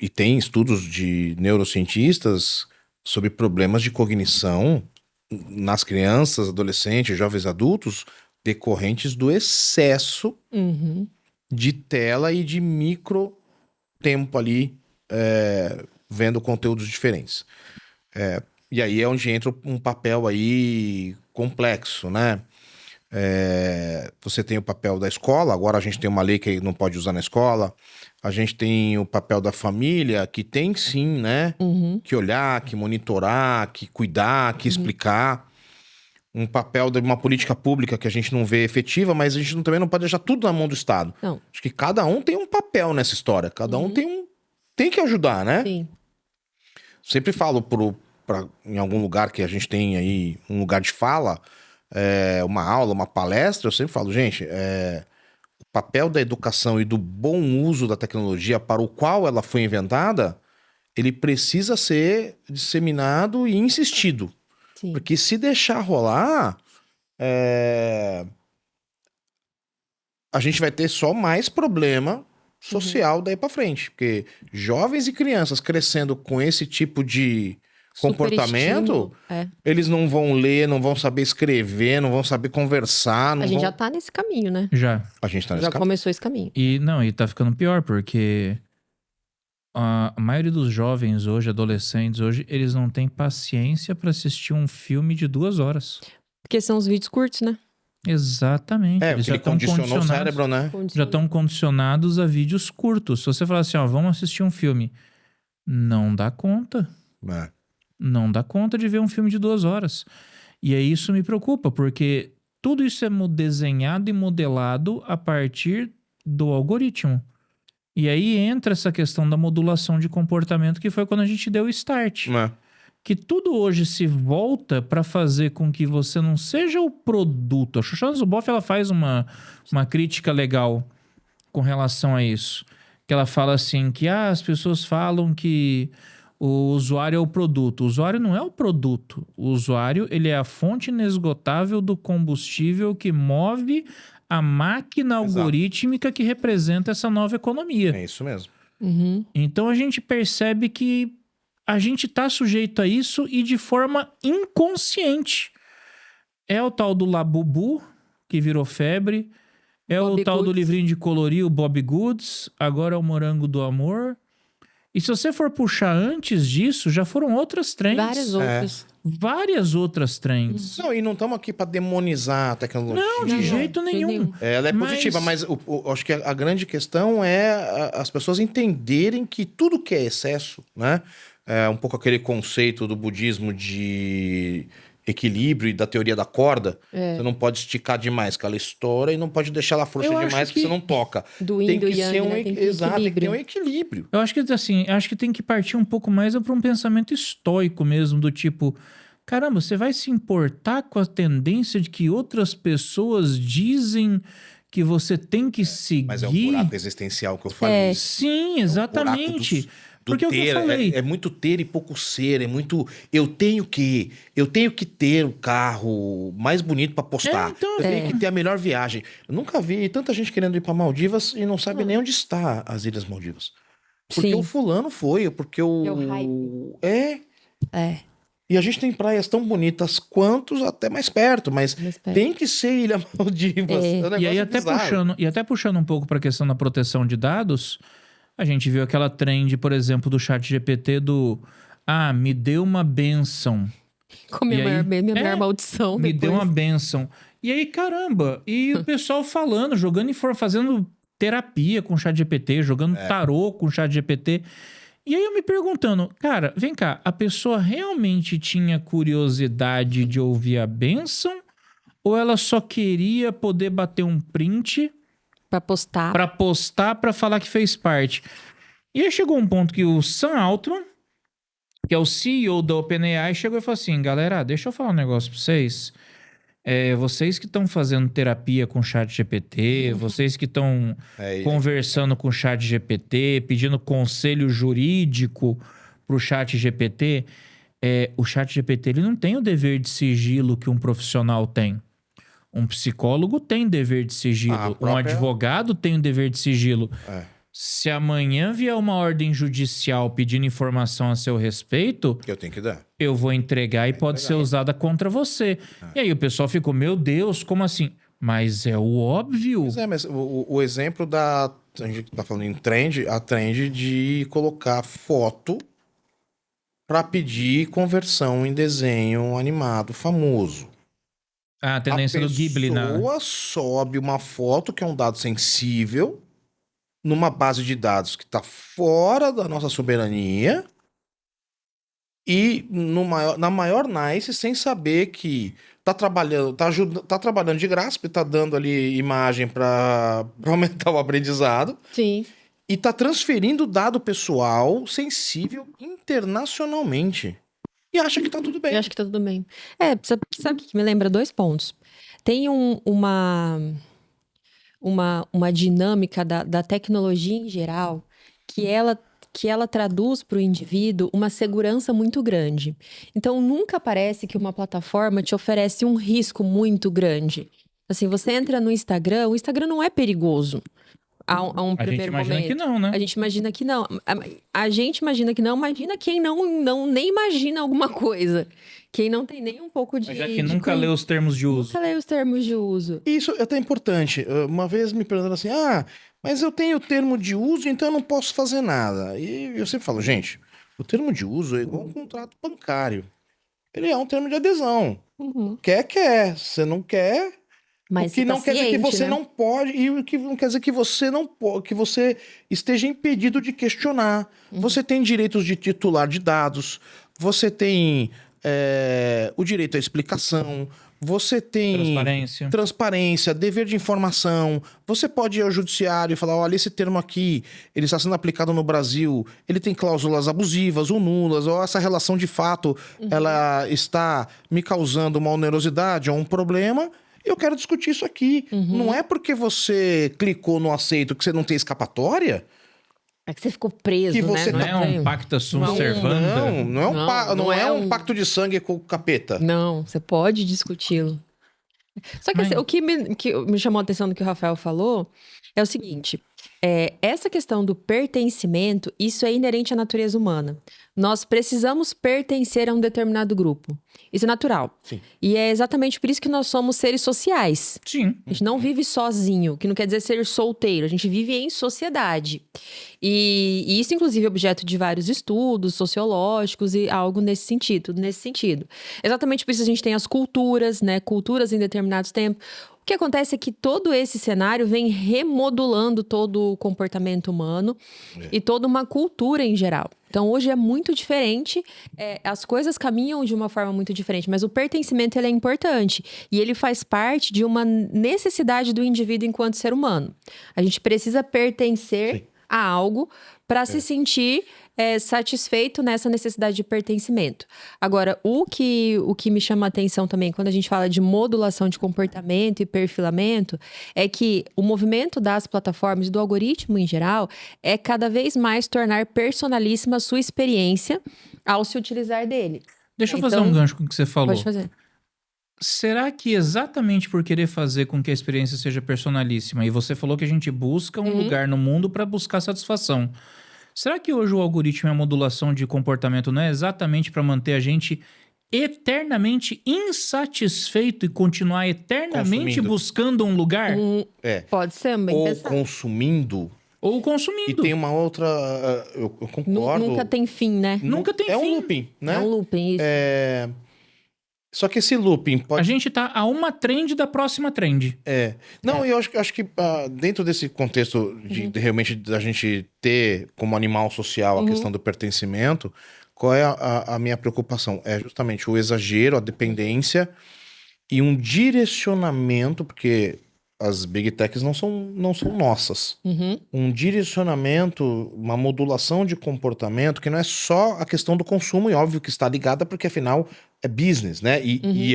E tem estudos de neurocientistas sobre problemas de cognição nas crianças, adolescentes, jovens adultos, decorrentes do excesso de tela e de micro tempo ali vendo conteúdos diferentes. E aí é onde entra um papel aí complexo, né? Você tem o papel da escola, agora a gente tem uma lei que não pode usar na escola, a gente tem o papel da família, que tem sim, né? Que olhar, que monitorar, que cuidar, que explicar. Um papel de uma política pública que a gente não vê efetiva, mas a gente também não pode deixar tudo na mão do Estado. Não. Acho que cada um tem um papel nessa história, cada um tem que ajudar, né? Sim. Sempre falo em algum lugar que a gente tem aí, um lugar de fala, uma aula, uma palestra, eu sempre falo, gente, o papel da educação e do bom uso da tecnologia para o qual ela foi inventada, ele precisa ser disseminado e insistido. Sim. Porque se deixar rolar, a gente vai ter só mais problema social daí para frente. Porque jovens e crianças crescendo com esse tipo de comportamento, eles não vão ler, não vão saber escrever, não vão saber conversar. A gente já tá nesse caminho, né? A gente tá nesse Já caminho. começou esse caminho. E tá ficando pior, porque a maioria dos jovens hoje, adolescentes hoje, eles não têm paciência pra assistir um filme de 2 horas. Porque são os vídeos curtos, né? Exatamente. Eles porque já ele estão condicionou o cérebro, né? Já estão condicionados a vídeos curtos. Se você falar assim, ó, vamos assistir um filme, não dá conta. Não dá conta de ver um filme de 2 horas. E aí isso me preocupa, porque tudo isso é desenhado e modelado a partir do algoritmo. E aí entra essa questão da modulação de comportamento, que foi quando a gente deu o start. Que tudo hoje se volta para fazer com que você não seja o produto. A Shoshana Zuboff, ela faz uma crítica legal com relação a isso. Que ela fala assim, que as pessoas falam que o usuário é o produto. O usuário não é o produto. O usuário, ele é a fonte inesgotável do combustível que move a máquina algorítmica que representa essa nova economia. É isso mesmo. Uhum. Então a gente percebe que a gente tá sujeito a isso e de forma inconsciente. É o tal do Labubu, que virou febre. É Bob o tal do Goods. livrinho de colorir, o Bob Goods. Agora é o Morango do Amor. E se você for puxar antes disso, já foram outras trends. Várias outras. Várias outras trends. Não, e não estamos aqui para demonizar a tecnologia. Não, de Não, jeito de jeito nenhum. nenhum. Ela é Mas- positiva, mas acho que a grande questão é as pessoas entenderem que tudo que é excesso, né? É um pouco aquele conceito do budismo de equilíbrio e da teoria da corda. É. Você não pode esticar demais, que ela estoura, e não pode deixar ela frouxa Eu acho demais, que que- você não toca. Do Tem yin, do que yang, ser né? Tem que ter exato, tem que ter equilíbrio. um equilíbrio. Eu acho que assim, acho que tem que partir um pouco mais para um pensamento estoico mesmo, do tipo, caramba, você vai se importar com a tendência de que outras pessoas dizem que você tem que seguir? Mas é o buraco existencial que eu falei. É. Sim, exatamente. Do Porque é o que ter, eu falei. é muito ter e pouco ser, é muito eu tenho que ter o carro mais bonito pra postar. Então, eu tenho que ter a melhor viagem. Eu nunca vi tanta gente querendo ir pra Maldivas e não sabe nem onde está as Ilhas Maldivas. Porque Sim. o fulano foi, porque o É o hype. É. É. E a gente tem praias tão bonitas quanto até mais perto, mas Mais perto. tem que ser Ilha Maldivas. É. É um E aí negócio até bizarro. puxando um pouco para a questão da proteção de dados, a gente viu aquela trend, por exemplo, do chat GPT do me deu uma bênção. Com minha E aí? minha maior É, maldição. Me deu uma depois. bênção. E aí, caramba, e o pessoal falando, fazendo terapia com o chat GPT, jogando tarô com o chat GPT. E aí eu me perguntando, cara, vem cá, a pessoa realmente tinha curiosidade de ouvir a bênção? Ou ela só queria poder bater um print Pra postar. pra postar, pra falar que fez parte? E aí chegou um ponto que o Sam Altman, que é o CEO da OpenAI, chegou e falou assim, galera, deixa eu falar um negócio pra vocês. Vocês que estão fazendo terapia com o chat GPT, vocês que estão conversando com o chat GPT, pedindo conselho jurídico pro chat GPT, o chat GPT ele não tem o dever de sigilo que um profissional tem. Um psicólogo tem dever de sigilo. A Um própria- advogado tem o dever de sigilo. É. Se amanhã vier uma ordem judicial pedindo informação a seu respeito, Que eu tenho que dar. eu vou entregar e pode ser usada contra você. E aí o pessoal ficou, meu Deus, como assim? Mas é o óbvio. Pois é, mas o exemplo da. A gente tá falando em trend, a trend de colocar foto para pedir conversão em desenho animado famoso. A tendência do Ghibli, A né? pessoa sobe uma foto, que é um dado sensível, numa base de dados que está fora da nossa soberania e na maior nice, sem saber que tá trabalhando, tá trabalhando de graça, porque tá dando ali imagem para aumentar o aprendizado Sim. e tá transferindo dado pessoal sensível internacionalmente. E acha que tá tudo bem. Eu acho que tá tudo bem. Sabe o que me lembra? 2 pontos. Tem uma dinâmica da tecnologia em geral que ela traduz para o indivíduo uma segurança muito grande. Então, nunca parece que uma plataforma te oferece um risco muito grande. Assim, você entra no Instagram, o Instagram não é perigoso a um A gente primeiro imagina momento. que não, né? A gente imagina que não. A gente imagina que não. Imagina quem não nem imagina alguma coisa. Quem não tem nem um pouco de... Mas já que nunca leu os termos de uso. Nunca leu os termos de uso. Isso é até importante. Uma vez me perguntaram assim: mas eu tenho o termo de uso, então eu não posso fazer nada. E eu sempre falo, gente, o termo de uso é igual um contrato bancário. Ele é um termo de adesão. Uhum. Quer. Você não quer. Mas O que não quer dizer que você né? não pode, e o que não quer dizer que você não pode, que você esteja impedido de questionar. Você tem direitos de titular de dados, você tem o direito à explicação, você tem transparência, dever de informação. Você pode ir ao judiciário e falar, olha, esse termo aqui, ele está sendo aplicado no Brasil, ele tem cláusulas abusivas ou nulas, ou essa relação de fato, ela está me causando uma onerosidade ou um problema. Eu quero discutir isso aqui. Não é porque você clicou no aceito que você não tem escapatória. É que você ficou preso, Que você né? Não é um pacta sunt servanda. Não é um pacto de sangue com o capeta. Não, você pode discuti-lo. Só que assim, o que me chamou a atenção do que o Rafael falou é o seguinte. Essa questão do pertencimento, isso é inerente à natureza humana. Nós precisamos pertencer a um determinado grupo. Isso é natural. Sim. E é exatamente por isso que nós somos seres sociais. Sim. A gente não vive sozinho, que não quer dizer ser solteiro. A gente vive em sociedade. E isso, inclusive, é objeto de vários estudos sociológicos e algo nesse sentido, tudo nesse sentido. Exatamente por isso a gente tem as culturas, né? Culturas em determinados tempos. O que acontece é que todo esse cenário vem remodulando todo o comportamento humano e toda uma cultura em geral. Então, hoje é muito diferente, as coisas caminham de uma forma muito diferente, mas o pertencimento ele é importante e ele faz parte de uma necessidade do indivíduo enquanto ser humano. A gente precisa pertencer Sim. a algo para se sentir satisfeito nessa necessidade de pertencimento. Agora, o que me chama a atenção também quando a gente fala de modulação de comportamento e perfilamento é que o movimento das plataformas, do algoritmo em geral, é cada vez mais tornar personalíssima a sua experiência ao se utilizar dele. Deixa eu Então, fazer um gancho com o que você falou. Pode fazer. Será que exatamente por querer fazer com que a experiência seja personalíssima, e você falou que a gente busca um lugar no mundo para buscar satisfação, será que hoje o algoritmo e a modulação de comportamento não é exatamente para manter a gente eternamente insatisfeito e continuar eternamente Consumindo. buscando um lugar? Pode ser, bem Ou pensado. consumindo. Ou E consumindo? tem uma outra... eu concordo. Nunca tem fim, né? Nunca tem É fim. um looping, né? É um looping, isso. Só que esse looping A pode... gente tá a uma trend da próxima trend. Não, eu acho que dentro desse contexto de realmente da gente ter como animal social a questão do pertencimento, qual é a minha preocupação? É justamente o exagero, a dependência e um direcionamento, porque as big techs não são nossas. Um direcionamento, uma modulação de comportamento que não é só a questão do consumo, e óbvio que está ligada, porque afinal é business, né? E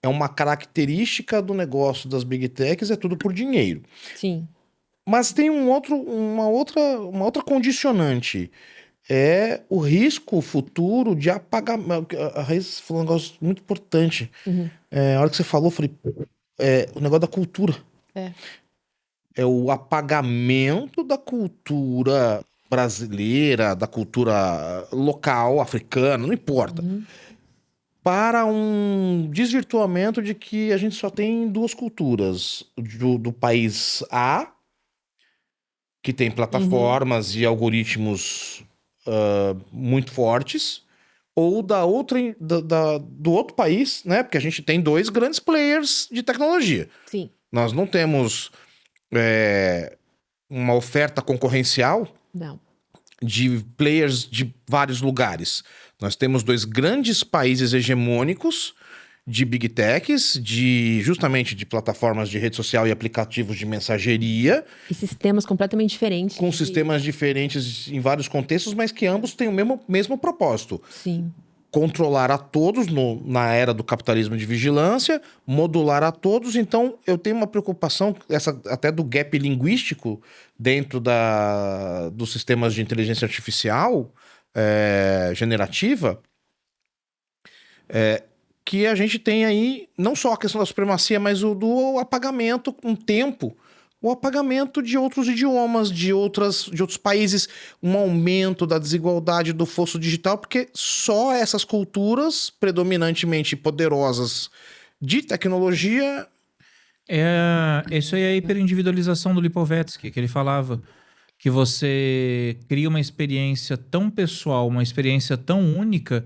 é uma característica do negócio das big techs, é tudo por dinheiro. Sim. Mas tem uma outra condicionante. É o risco futuro de apagamento. A Raíssa falou um negócio muito importante. A hora que você falou, eu falei, o negócio da cultura. É o apagamento da cultura brasileira, da cultura local, africana, não importa. Para um desvirtuamento de que a gente só tem duas culturas. Do país A, que tem plataformas e algoritmos muito fortes, ou do outro país, né? Porque a gente tem dois grandes players de tecnologia. Sim. Nós não temos uma oferta concorrencial Não. de players de vários lugares. Nós temos dois grandes países hegemônicos de big techs, justamente de plataformas de rede social e aplicativos de mensageria, E sistemas completamente diferentes. com sistemas diferentes em vários contextos, mas que ambos têm o mesmo propósito. Sim. Controlar a todos na era do capitalismo de vigilância, modular a todos. Então, eu tenho uma preocupação, até do gap linguístico dentro dos sistemas de inteligência artificial generativa, que a gente tem aí não só a questão da supremacia, mas do apagamento com o tempo, o apagamento de outros idiomas, de outros países, um aumento da desigualdade do fosso digital, porque só essas culturas predominantemente poderosas de tecnologia... Isso aí é a hiperindividualização do Lipovetsky, que ele falava que você cria uma experiência tão pessoal, uma experiência tão única,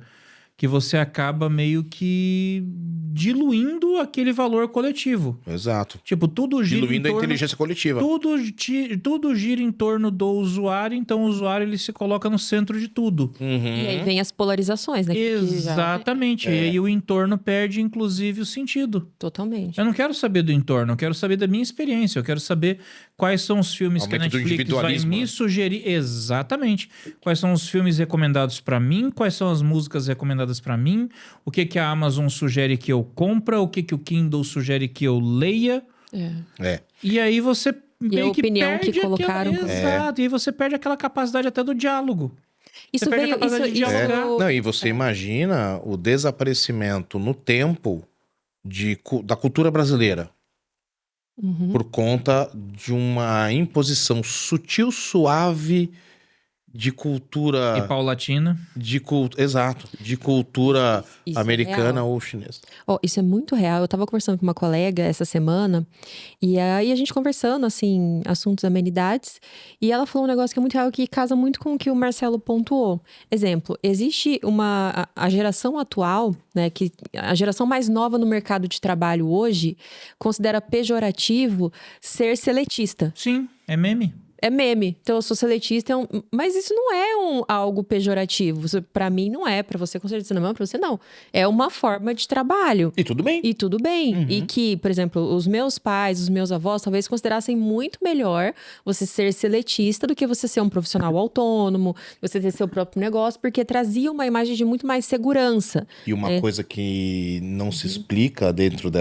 que você acaba meio que diluindo aquele valor coletivo. Exato. Tipo, tudo gira Diluindo a inteligência coletiva. Tudo gira em torno do usuário, então o usuário ele se coloca no centro de tudo. E aí vem as polarizações, né? que já- Exatamente. E aí o entorno perde, inclusive, o sentido. Totalmente. Eu não quero saber do entorno, eu quero saber da minha experiência. Eu quero saber quais são os filmes que a Aumento do Netflix vai individualismo, me né? sugerir. Exatamente. Quais são os filmes recomendados pra mim, quais são as músicas recomendadas pra mim, o que a Amazon sugere que eu compre, o que o Kindle sugere que eu leia. E aí você meio a opinião que perde colocaram. Exato. E aí você perde aquela capacidade até do diálogo. Isso Você perde a veio. capacidade de dialogar. Não, e você imagina o desaparecimento no tempo da cultura brasileira. por conta de uma imposição sutil, suave de E cultura... paulatina. Exato, de cultura Isso é americana real. ou chinesa. Ó, isso é muito real. Eu tava conversando com uma colega essa semana, e aí a gente conversando, assim, assuntos amenidades, e ela falou um negócio que é muito real, que casa muito com o que o Marcelo pontuou. Exemplo, existe a geração atual, né, que a geração mais nova no mercado de trabalho hoje, considera pejorativo ser seletista. Sim, é meme. É meme. Então, eu sou seletista, mas isso não é algo pejorativo. Pra mim, não é. Pra você, com certeza não é. Pra você, não. É uma forma de trabalho. E tudo bem. E tudo bem. E que, por exemplo, os meus pais, os meus avós, talvez considerassem muito melhor você ser seletista do que você ser um profissional autônomo, você ter seu próprio negócio, porque trazia uma imagem de muito mais segurança. E uma coisa que não se explica dentro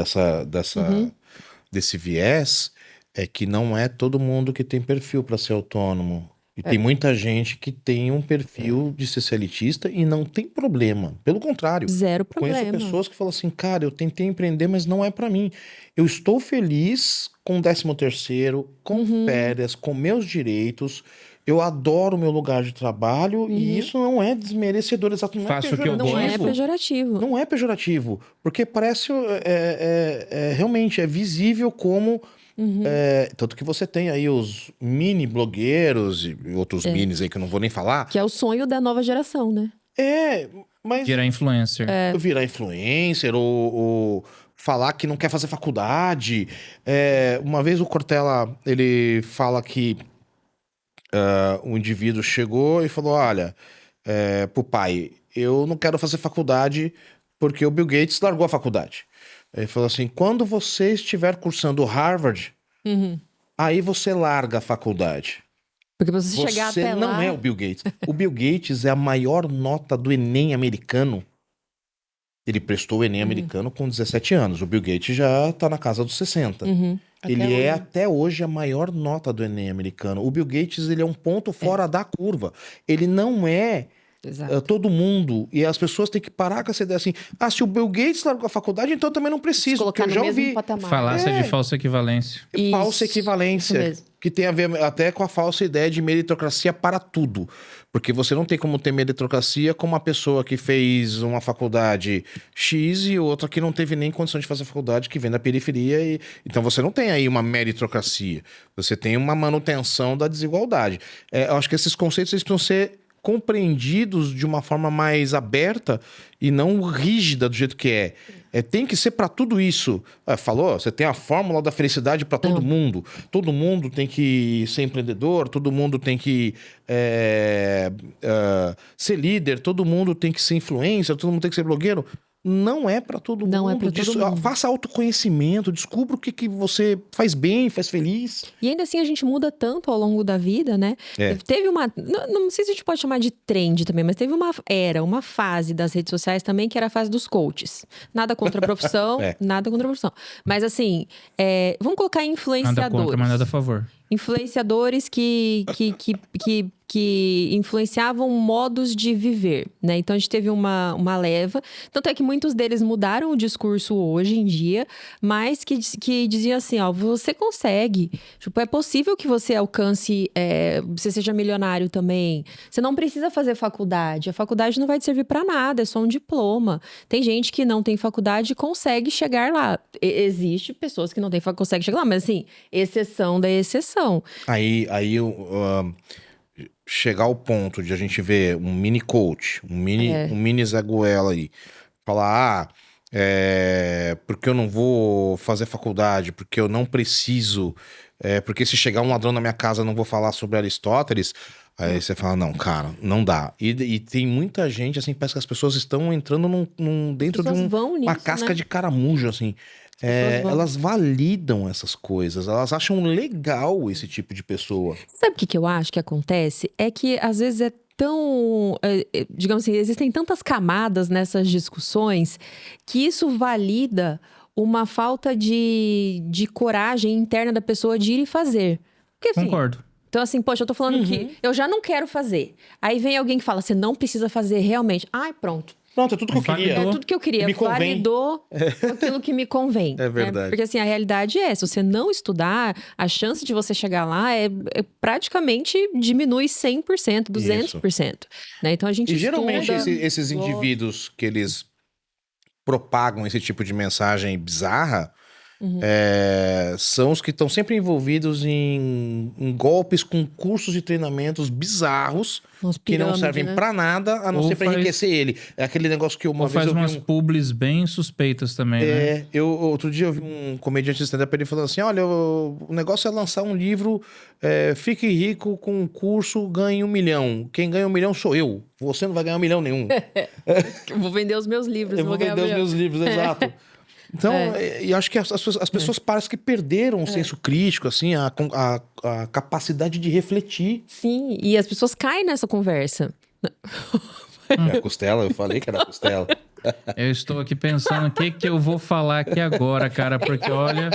desse viés é que não é todo mundo que tem perfil para ser autônomo. E tem muita gente que tem um perfil de ser seletista e não tem problema. Pelo contrário. Zero Conheço problema. pessoas que falam assim, cara, eu tentei empreender, mas não é para mim. Eu estou feliz com o 13º, com férias, com meus direitos. Eu adoro o meu lugar de trabalho e isso não é desmerecedor, exato. Não Faço o que eu Não é gosto. pejorativo. Não é pejorativo, porque parece realmente é visível como tanto que você tem aí os mini blogueiros e outros minis aí que eu não vou nem falar. Que é o sonho da nova geração, né? Mas Virar influencer. virar influencer ou falar que não quer fazer faculdade. Uma vez o Cortella, ele fala que um indivíduo chegou e falou, olha, pro pai, eu não quero fazer faculdade porque o Bill Gates largou a faculdade. Ele falou assim, quando você estiver cursando Harvard, aí você larga a faculdade. Porque você chegar Você até não lá... é o Bill Gates. O Bill Gates é a maior nota do Enem americano. Ele prestou o Enem americano com 17 anos. O Bill Gates já tá na casa dos 60. Ele é até hoje a maior nota do Enem americano. O Bill Gates, ele é um ponto fora da curva. Ele não é Exato. todo mundo. E as pessoas têm que parar com essa ideia assim, se o Bill Gates largou a faculdade, então eu também não Se preciso. Porque colocar eu no já mesmo ouvi patamar. Falácia de falsa equivalência. falsa Isso equivalência, mesmo. que tem a ver até com a falsa ideia de meritocracia para tudo. Porque você não tem como ter meritocracia com uma pessoa que fez uma faculdade X e outra que não teve nem condição de fazer faculdade, que vem da periferia. Então você não tem aí uma meritocracia. Você tem uma manutenção da desigualdade. Eu acho que esses conceitos eles precisam ser compreendidos de uma forma mais aberta e não rígida do jeito que é. Tem que ser para tudo isso. Falou, você tem a fórmula da felicidade para todo mundo. Todo mundo tem que ser empreendedor, todo mundo tem que ser líder, todo mundo tem que ser influencer, todo mundo tem que ser blogueiro. Não é para todo mundo. Não é pra todo mundo. Faça autoconhecimento, descubra o que você faz bem, faz feliz. E ainda assim a gente muda tanto ao longo da vida, né? Teve uma... Não sei se a gente pode chamar de trend também, mas teve uma fase das redes sociais também que era a fase dos coaches. Nada contra a profissão, nada contra a profissão. Mas assim, vamos colocar influenciadores. Nada contra, mas nada a favor. Influenciadores que influenciavam modos de viver, né? Então, a gente teve uma leva. Tanto é que muitos deles mudaram o discurso hoje em dia, mas que diziam assim, você consegue. Tipo, é possível que você alcance, você seja milionário também. Você não precisa fazer faculdade. A faculdade não vai te servir para nada, é só um diploma. Tem gente que não tem faculdade e consegue chegar lá. Existe pessoas que não têm faculdade e conseguem chegar lá, mas assim, exceção da exceção. Aí chegar ao ponto de a gente ver um mini coach, um mini Zé Goela aí, falar, porque eu não vou fazer faculdade, porque eu não preciso, porque se chegar um ladrão na minha casa eu não vou falar sobre Aristóteles. Aí você fala, não, cara, não dá. E tem muita gente, assim, parece que as pessoas estão entrando dentro de uma casca, né, de caramujo, assim. Elas validam essas coisas, elas acham legal esse tipo de pessoa. Sabe o que eu acho que acontece? É que às vezes é tão, digamos assim, existem tantas camadas nessas discussões que isso valida uma falta de coragem interna da pessoa de ir e fazer. Porque, assim, Concordo. então, assim, poxa, eu tô falando que eu já não quero fazer. Aí vem alguém que fala, você não precisa fazer realmente. Ai, pronto. Pronto, é tudo que eu queria. É tudo que eu queria. Me convém. Validou aquilo que me convém. É verdade. Porque assim, a realidade é, se você não estudar, a chance de você chegar lá praticamente diminui 100%, 200%. Né? Então a gente E geralmente estuda, esses indivíduos que eles propagam esse tipo de mensagem bizarra são os que estão sempre envolvidos em golpes com cursos de treinamentos bizarros umas que não pirâmides, servem né? pra nada, a não Ou ser pra faz- enriquecer ele. É aquele negócio que uma Ou vez faz eu vi umas publis bem suspeitas também, né? outro dia eu vi um comediante de stand-up, ele falando assim, olha, o negócio é lançar um livro, fique rico com um curso, ganhe 1 milhão. Quem ganha 1 milhão sou eu. Você não vai ganhar 1 milhão nenhum. Eu vou vender os meus livros. Eu vou ganhar vender os milhão. meus livros, exato. Então, e acho que as pessoas parecem que perderam o senso crítico, assim, a capacidade de refletir. Sim, e as pessoas caem nessa conversa. É a costela, eu falei que era a costela. Eu estou aqui pensando o que eu vou falar aqui agora, cara, porque olha...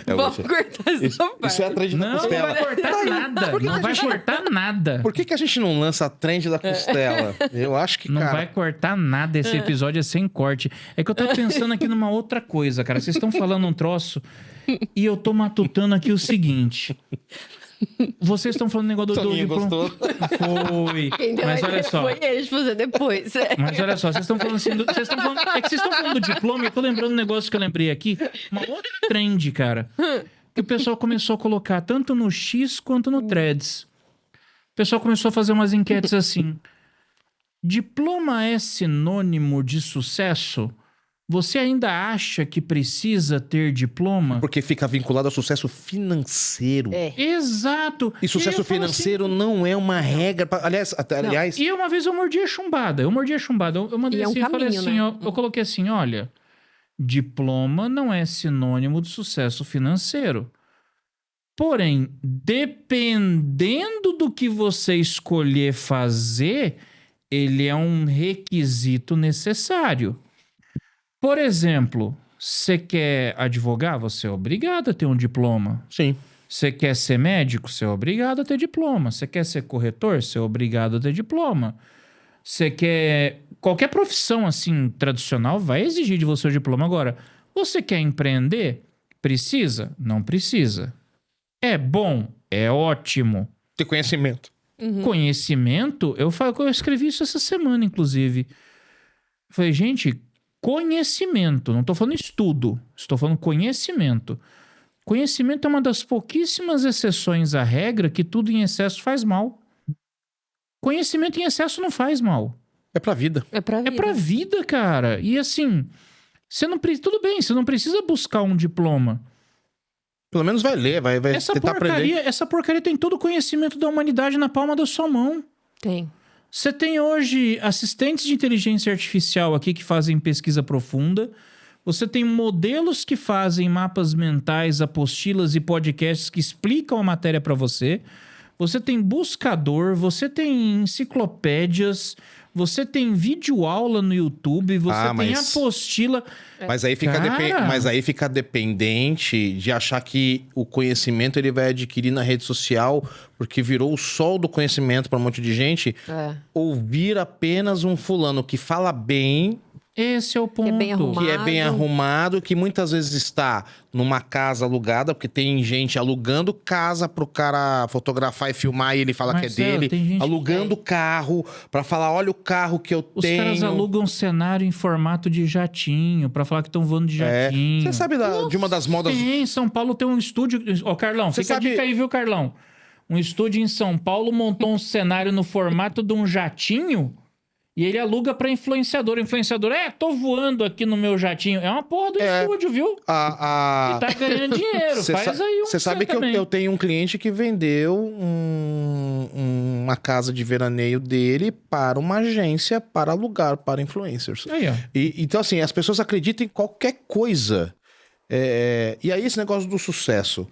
Vamos cortar essa parte. Isso é a trend da Não, não costela. vai cortar nada. Não vai cortar nada. Por que a gente não lança a trend da costela? Eu acho que, Não cara... vai cortar nada, esse episódio é sem corte. É que eu tava pensando aqui numa outra coisa, cara. Vocês estão falando um troço e eu tô matutando aqui o seguinte. Vocês estão falando negócio do Toninho diploma. gostou? Foi. Quem deu Mas a olha ideia só. foi eles fazer depois. Mas olha só, vocês estão falando assim. É que vocês estão falando do diploma e eu tô lembrando um negócio que eu lembrei aqui. Uma outra trend, cara. Que o pessoal começou a colocar tanto no X quanto no Threads. O pessoal começou a fazer umas enquetes assim. Diploma é sinônimo de sucesso? Você ainda acha que precisa ter diploma? Porque fica vinculado ao sucesso financeiro. Exato. E sucesso eu falo financeiro não é uma regra. Aliás, assim, e uma vez eu mordi a chumbada. Eu mandei E é um assim, eu falei caminho, assim, né? eu coloquei assim, olha, diploma não é sinônimo de sucesso financeiro. Porém, dependendo do que você escolher fazer, ele é um requisito necessário. Por exemplo, você quer advogar? Você é obrigado a ter um diploma. Sim. Você quer ser médico? Você é obrigado a ter diploma. Você quer ser corretor? Você é obrigado a ter diploma. Você quer... Qualquer profissão, assim, tradicional vai exigir de você o diploma. Agora, você quer empreender? Precisa? Não precisa. É bom? É ótimo. Ter conhecimento. Conhecimento? Eu escrevi isso essa semana, inclusive. Falei, gente, conhecimento. Não estou falando estudo. Estou falando conhecimento. Conhecimento é uma das pouquíssimas exceções à regra que tudo em excesso faz mal. Conhecimento em excesso não faz mal. É pra vida. É pra vida. É pra vida, cara. E assim, tudo bem, você não precisa buscar um diploma. Pelo menos vai ler, vai tentar aprender. Essa porcaria tem todo o conhecimento da humanidade na palma da sua mão. Tem. Você tem hoje assistentes de inteligência artificial aqui que fazem pesquisa profunda. Você tem modelos que fazem mapas mentais, apostilas e podcasts que explicam a matéria para você. Você tem buscador, você tem enciclopédias, você tem videoaula no YouTube, você tem apostila. Mas aí fica, fica dependente de achar que o conhecimento ele vai adquirir na rede social, porque virou o sol do conhecimento para um monte de gente. Ouvir apenas um fulano que fala bem. Esse é o ponto. Que é bem arrumado, que muitas vezes está numa casa alugada, porque tem gente alugando casa pro cara fotografar e filmar e ele fala que é dele. Alugando carro pra falar, olha o carro que eu tenho. Os caras alugam cenário em formato de jatinho, pra falar que estão voando de jatinho. Você sabe de uma das modas... Sim, São Paulo tem um estúdio... Ó, Carlão, fica a dica aí, viu, Carlão? Um estúdio em São Paulo montou um cenário no formato de um jatinho... E ele aluga pra influenciador. O influenciador, tô voando aqui no meu jatinho. É uma porra do estúdio, viu? E tá ganhando dinheiro. Faz aí Você sabe que eu tenho um cliente que vendeu uma casa de veraneio dele para uma agência para alugar para influencers. Aí, ó. Então, assim, as pessoas acreditam em qualquer coisa. E aí, esse negócio do sucesso...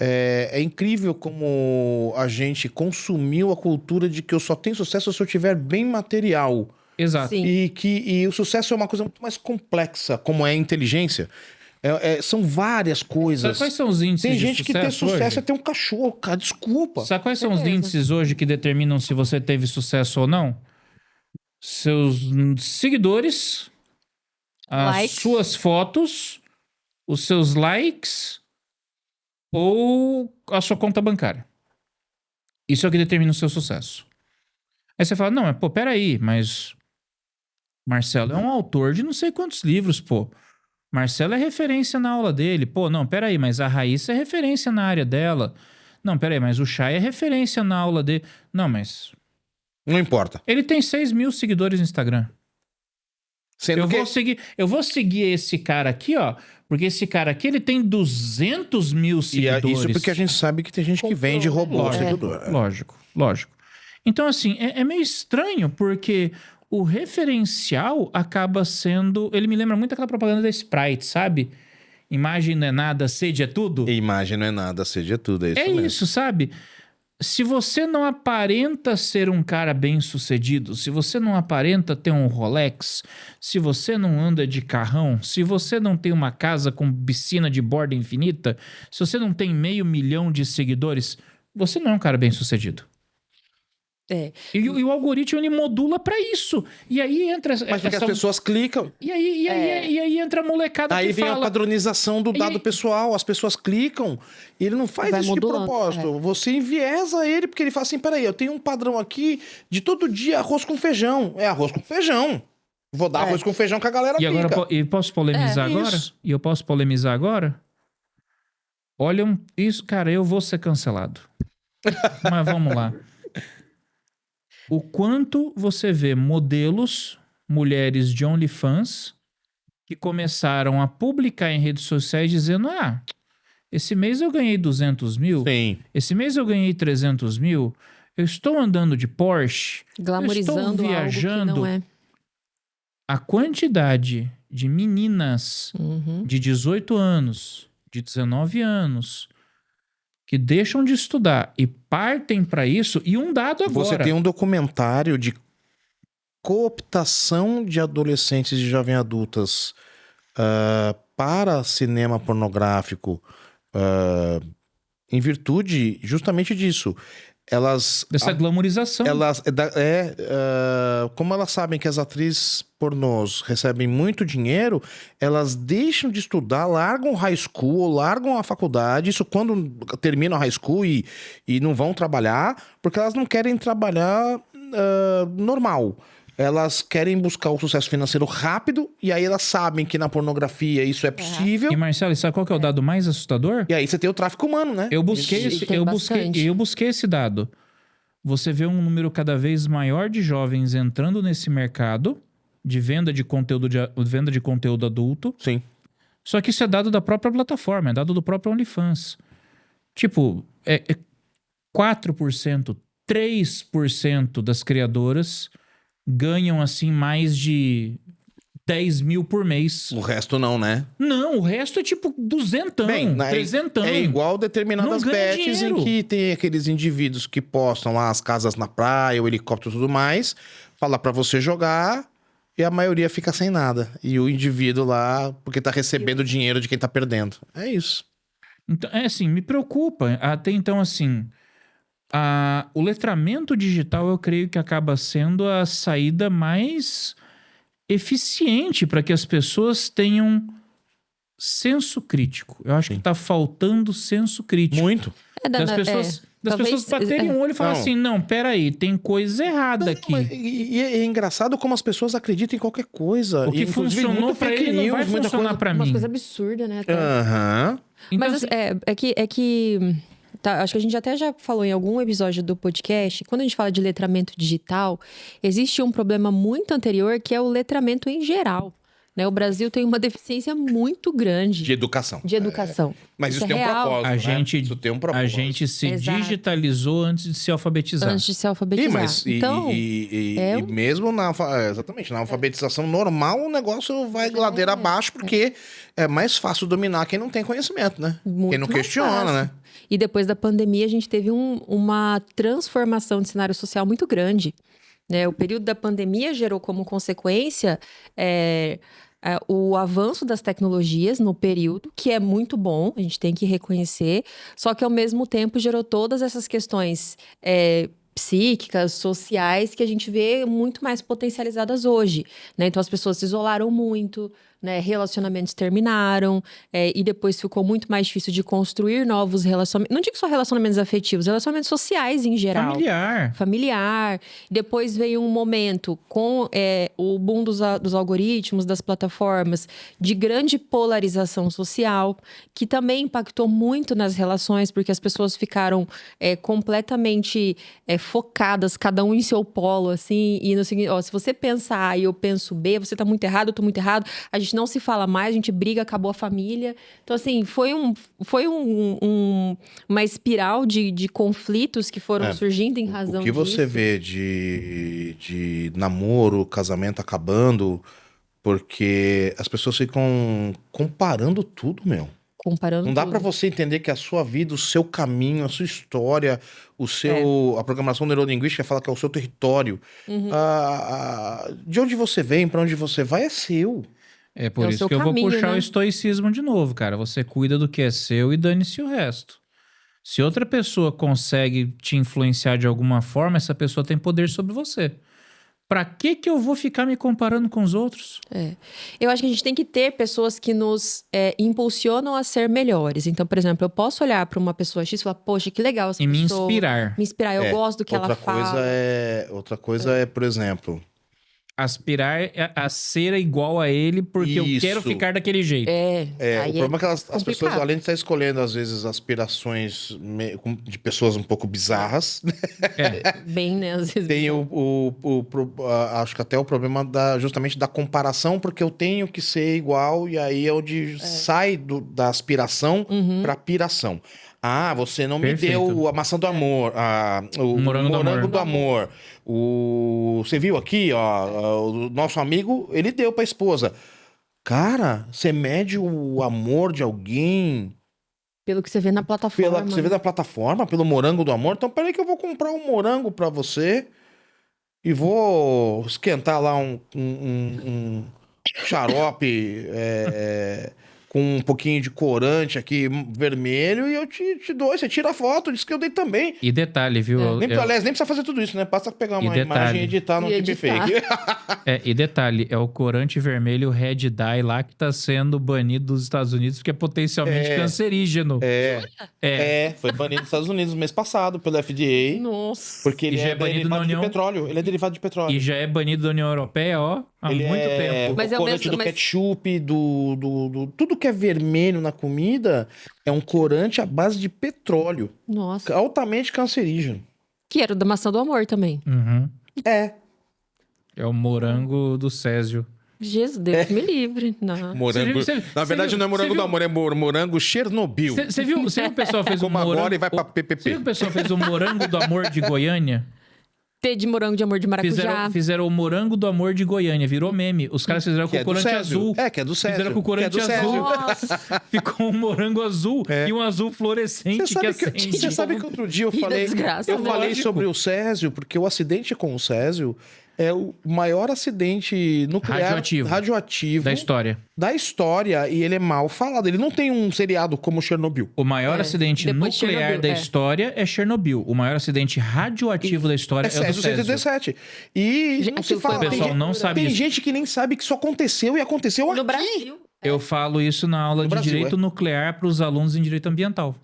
É incrível como a gente consumiu a cultura de que eu só tenho sucesso se eu tiver bem material. Exato. Sim. E o sucesso é uma coisa muito mais complexa, como é a inteligência. São várias coisas. Sabe quais são os índices Tem de gente que ter sucesso hoje? é ter um cachorro, cara. Desculpa. Sabe quais são os índices hoje que determinam se você teve sucesso ou não? seus seguidores, as Likes. suas fotos, os seus likes ou a sua conta bancária. Isso é o que determina o seu sucesso. Aí você fala, não, mas pô, peraí, mas Marcelo é um autor de não sei quantos livros, pô. Marcelo é referência na aula dele. Pô, não, peraí, mas a Raíssa é referência na área dela. Não, peraí, mas o Chay é referência na aula dele. Não, mas Não importa. ele tem 6 mil seguidores no Instagram. Sendo Eu que... vou seguir esse cara aqui, ó, porque esse cara aqui, ele tem 200 mil E seguidores. é isso porque a gente sabe que tem gente que vende robô seguidor. Lógico. Então, assim, é meio estranho, porque o referencial acaba sendo... Ele me lembra muito aquela propaganda da Sprite, sabe? Imagem não é nada, sede é tudo. Imagem não é nada, seja tudo. É isso É mesmo. isso, sabe? Se você não aparenta ser um cara bem-sucedido, se você não aparenta ter um Rolex, se você não anda de carrão, se você não tem uma casa com piscina de borda infinita, se você não tem 500 mil de seguidores, você não é um cara bem-sucedido. É. E o algoritmo, ele modula pra isso. E aí entra... Mas porque as pessoas clicam. E aí entra a molecada Aí que vem fala... a padronização do dado aí- pessoal, as pessoas clicam e ele não faz Vai isso modulando, de propósito. Você enviesa ele porque ele fala assim, peraí, eu tenho um padrão aqui de todo dia arroz com feijão. É arroz com feijão. Vou dar arroz com feijão que a galera E agora, clica. e posso polemizar É, agora? isso. E eu posso polemizar agora? Olha, isso, cara, eu vou ser cancelado. Mas vamos lá. O quanto você vê modelos, mulheres de OnlyFans, que começaram a publicar em redes sociais dizendo, esse mês eu ganhei 200 mil, Sim. esse mês eu ganhei 300 mil, eu estou andando de Porsche, Glamorizando eu estou viajando. algo que não é. A quantidade de meninas Uhum. de 18 anos, de 19 anos, que deixam de estudar e partem para isso, e um dado agora. Você tem um documentário de cooptação de adolescentes e jovens adultas para cinema pornográfico em virtude justamente disso. Dessa glamorização. Como elas sabem que as atrizes pornôs recebem muito dinheiro, elas deixam de estudar, largam o high school, largam a faculdade, isso quando terminam a high school e não vão trabalhar, porque elas não querem trabalhar normal. Elas querem buscar o sucesso financeiro rápido, e aí elas sabem que na pornografia isso é possível. E Marcelo, sabe qual que é o dado mais assustador? E aí você tem o tráfico humano, né? Eu busquei Tem bastante. eu busquei esse dado. Você vê um número cada vez maior de jovens entrando nesse mercado de venda de conteúdo adulto. Sim. Só que isso é dado da própria plataforma, é dado do próprio OnlyFans. Tipo, 4%, 3% das criadoras ganham, assim, mais de 10 mil por mês. O resto não, né? Não, o resto é tipo 200, 300. É igual determinadas Não ganha bets em dinheiro. que tem aqueles indivíduos que postam lá as casas na praia, o helicóptero e tudo mais, fala pra você jogar e a maioria fica sem nada. E o indivíduo lá, porque tá recebendo dinheiro de quem tá perdendo. É isso. Então, assim, me preocupa. Até então, assim, o letramento digital eu creio que acaba sendo a saída mais eficiente para que as pessoas tenham senso crítico. Eu acho que tá faltando senso crítico. Muito. Das pessoas Talvez, baterem o olho e falar Não. assim, não, peraí, tem coisa errada aqui. Mas, e é engraçado como as pessoas acreditam em qualquer coisa. O que Inclusive, funcionou muito pra fake ele não vai news, muita funcionar coisa. pra Umas mim. coisas absurdas, né? até. Aham. Então, Mas assim, é que tá, acho que a gente até já falou em algum episódio do podcast, quando a gente fala de letramento digital, existe um problema muito anterior que é o letramento em geral. Né? O Brasil tem uma deficiência muito grande De educação. de educação. Mas isso é tem um real. propósito, a né? gente, Isso tem um propósito. a gente se Exato. digitalizou antes de se alfabetizar. Antes de se alfabetizar. Então, e mesmo exatamente, na alfabetização normal, o negócio vai ladeira abaixo, porque é mais fácil dominar quem não tem conhecimento, né? muito Quem não mais questiona, fácil. né? E depois da pandemia, a gente teve uma transformação de cenário social muito grande. Né? O período da pandemia gerou como consequência o avanço das tecnologias no período, que é muito bom, a gente tem que reconhecer, só que ao mesmo tempo gerou todas essas questões psíquicas, sociais, que a gente vê muito mais potencializadas hoje, né? Então as pessoas se isolaram muito, né? Relacionamentos terminaram, e depois ficou muito mais difícil de construir novos relacionamentos. Não digo só relacionamentos afetivos, relacionamentos sociais em geral. Familiar. Depois veio um momento com o boom dos algoritmos, das plataformas, de grande polarização social, que também impactou muito nas relações, porque as pessoas ficaram completamente focadas, cada um em seu polo, assim, e no seguinte, ó, se você pensa A e eu penso B, você tá muito errado, eu tô muito errado, a gente não se fala mais, a gente briga, acabou a família. Então, assim, foi uma espiral de conflitos que foram surgindo em razão disso. O que você vê de namoro, casamento acabando, porque as pessoas ficam comparando tudo, meu. Não dá pra você entender que a sua vida, o seu caminho, a sua história, a programação neurolinguística fala que é o seu território. De onde você vem, pra onde você vai, é seu. É por isso que eu vou puxar, né, o estoicismo de novo, cara. Você cuida do que é seu e dane-se o resto. Se outra pessoa consegue te influenciar de alguma forma, essa pessoa tem poder sobre você. Pra que eu vou ficar me comparando com os outros? Eu acho que a gente tem que ter pessoas que nos impulsionam a ser melhores. Então, por exemplo, eu posso olhar pra uma pessoa X e falar, poxa, que legal essa pessoa. E me inspirar. Me inspirar, eu gosto do que ela fala. Outra coisa é, por exemplo... Aspirar a ser igual a ele porque eu quero ficar daquele jeito. O problema é que as pessoas, além de estar escolhendo, às vezes, aspirações de pessoas um pouco bizarras... Bem, né? Às vezes. Tem acho que até o problema justamente da comparação, porque eu tenho que ser igual, e aí é onde sai da aspiração pra piração. Ah, você não me deu a maçã do amor, o morango do amor. Você viu aqui, ó, o nosso amigo, ele deu pra esposa. Cara, você mede o amor de alguém... Pelo que você vê na plataforma. Pelo que você vê na plataforma, pelo morango do amor. Então, peraí que eu vou comprar um morango pra você e vou esquentar lá um xarope... com um pouquinho de corante aqui, vermelho, e eu te dou. Você tira a foto, diz que eu dei também. E detalhe, viu? Aliás, nem precisa fazer tudo isso, né? Basta pegar uma imagem e editar no deepfake. E detalhe, é o corante vermelho Red Dye lá que tá sendo banido dos Estados Unidos, porque é potencialmente cancerígeno. Foi banido dos Estados Unidos no mês passado, pelo FDA. Nossa. Porque ele é derivado de petróleo. Ele é derivado de petróleo. E já é banido da União Europeia, ó, há muito tempo. Mas o corante do ketchup, tudo que é vermelho na comida é um corante à base de petróleo. Nossa. Altamente cancerígeno. Que era da maçã do amor também. Uhum. É o morango do Césio. Jesus, Deus me livre. Não. Morango. Na verdade, não é morango do amor, é morango Chernobyl. Você viu que o pessoal fez morango... agora e vai pra PPP. Você viu que o pessoal fez o morango do amor de Goiânia? De morango de amor de maracujá. Fizeram o morango do amor de Goiânia, virou meme. Os caras fizeram com o corante azul. Que é do Césio. Fizeram com o corante azul. Nossa. Ficou um morango azul e um azul fluorescente que acende. Você sabe que outro dia eu falei sobre o Césio, porque o acidente com o Césio é o maior acidente nuclear radioativo da história, e ele é mal falado. Ele não tem um seriado como Chernobyl. O maior acidente nuclear da história é Chernobyl. O maior acidente radioativo da história é o do Césio. 117. E não se fala. O pessoal não sabe Tem isso. gente que nem sabe que isso aconteceu, e aconteceu aqui. No Brasil. Eu falo isso na aula de direito nuclear para os alunos em direito ambiental.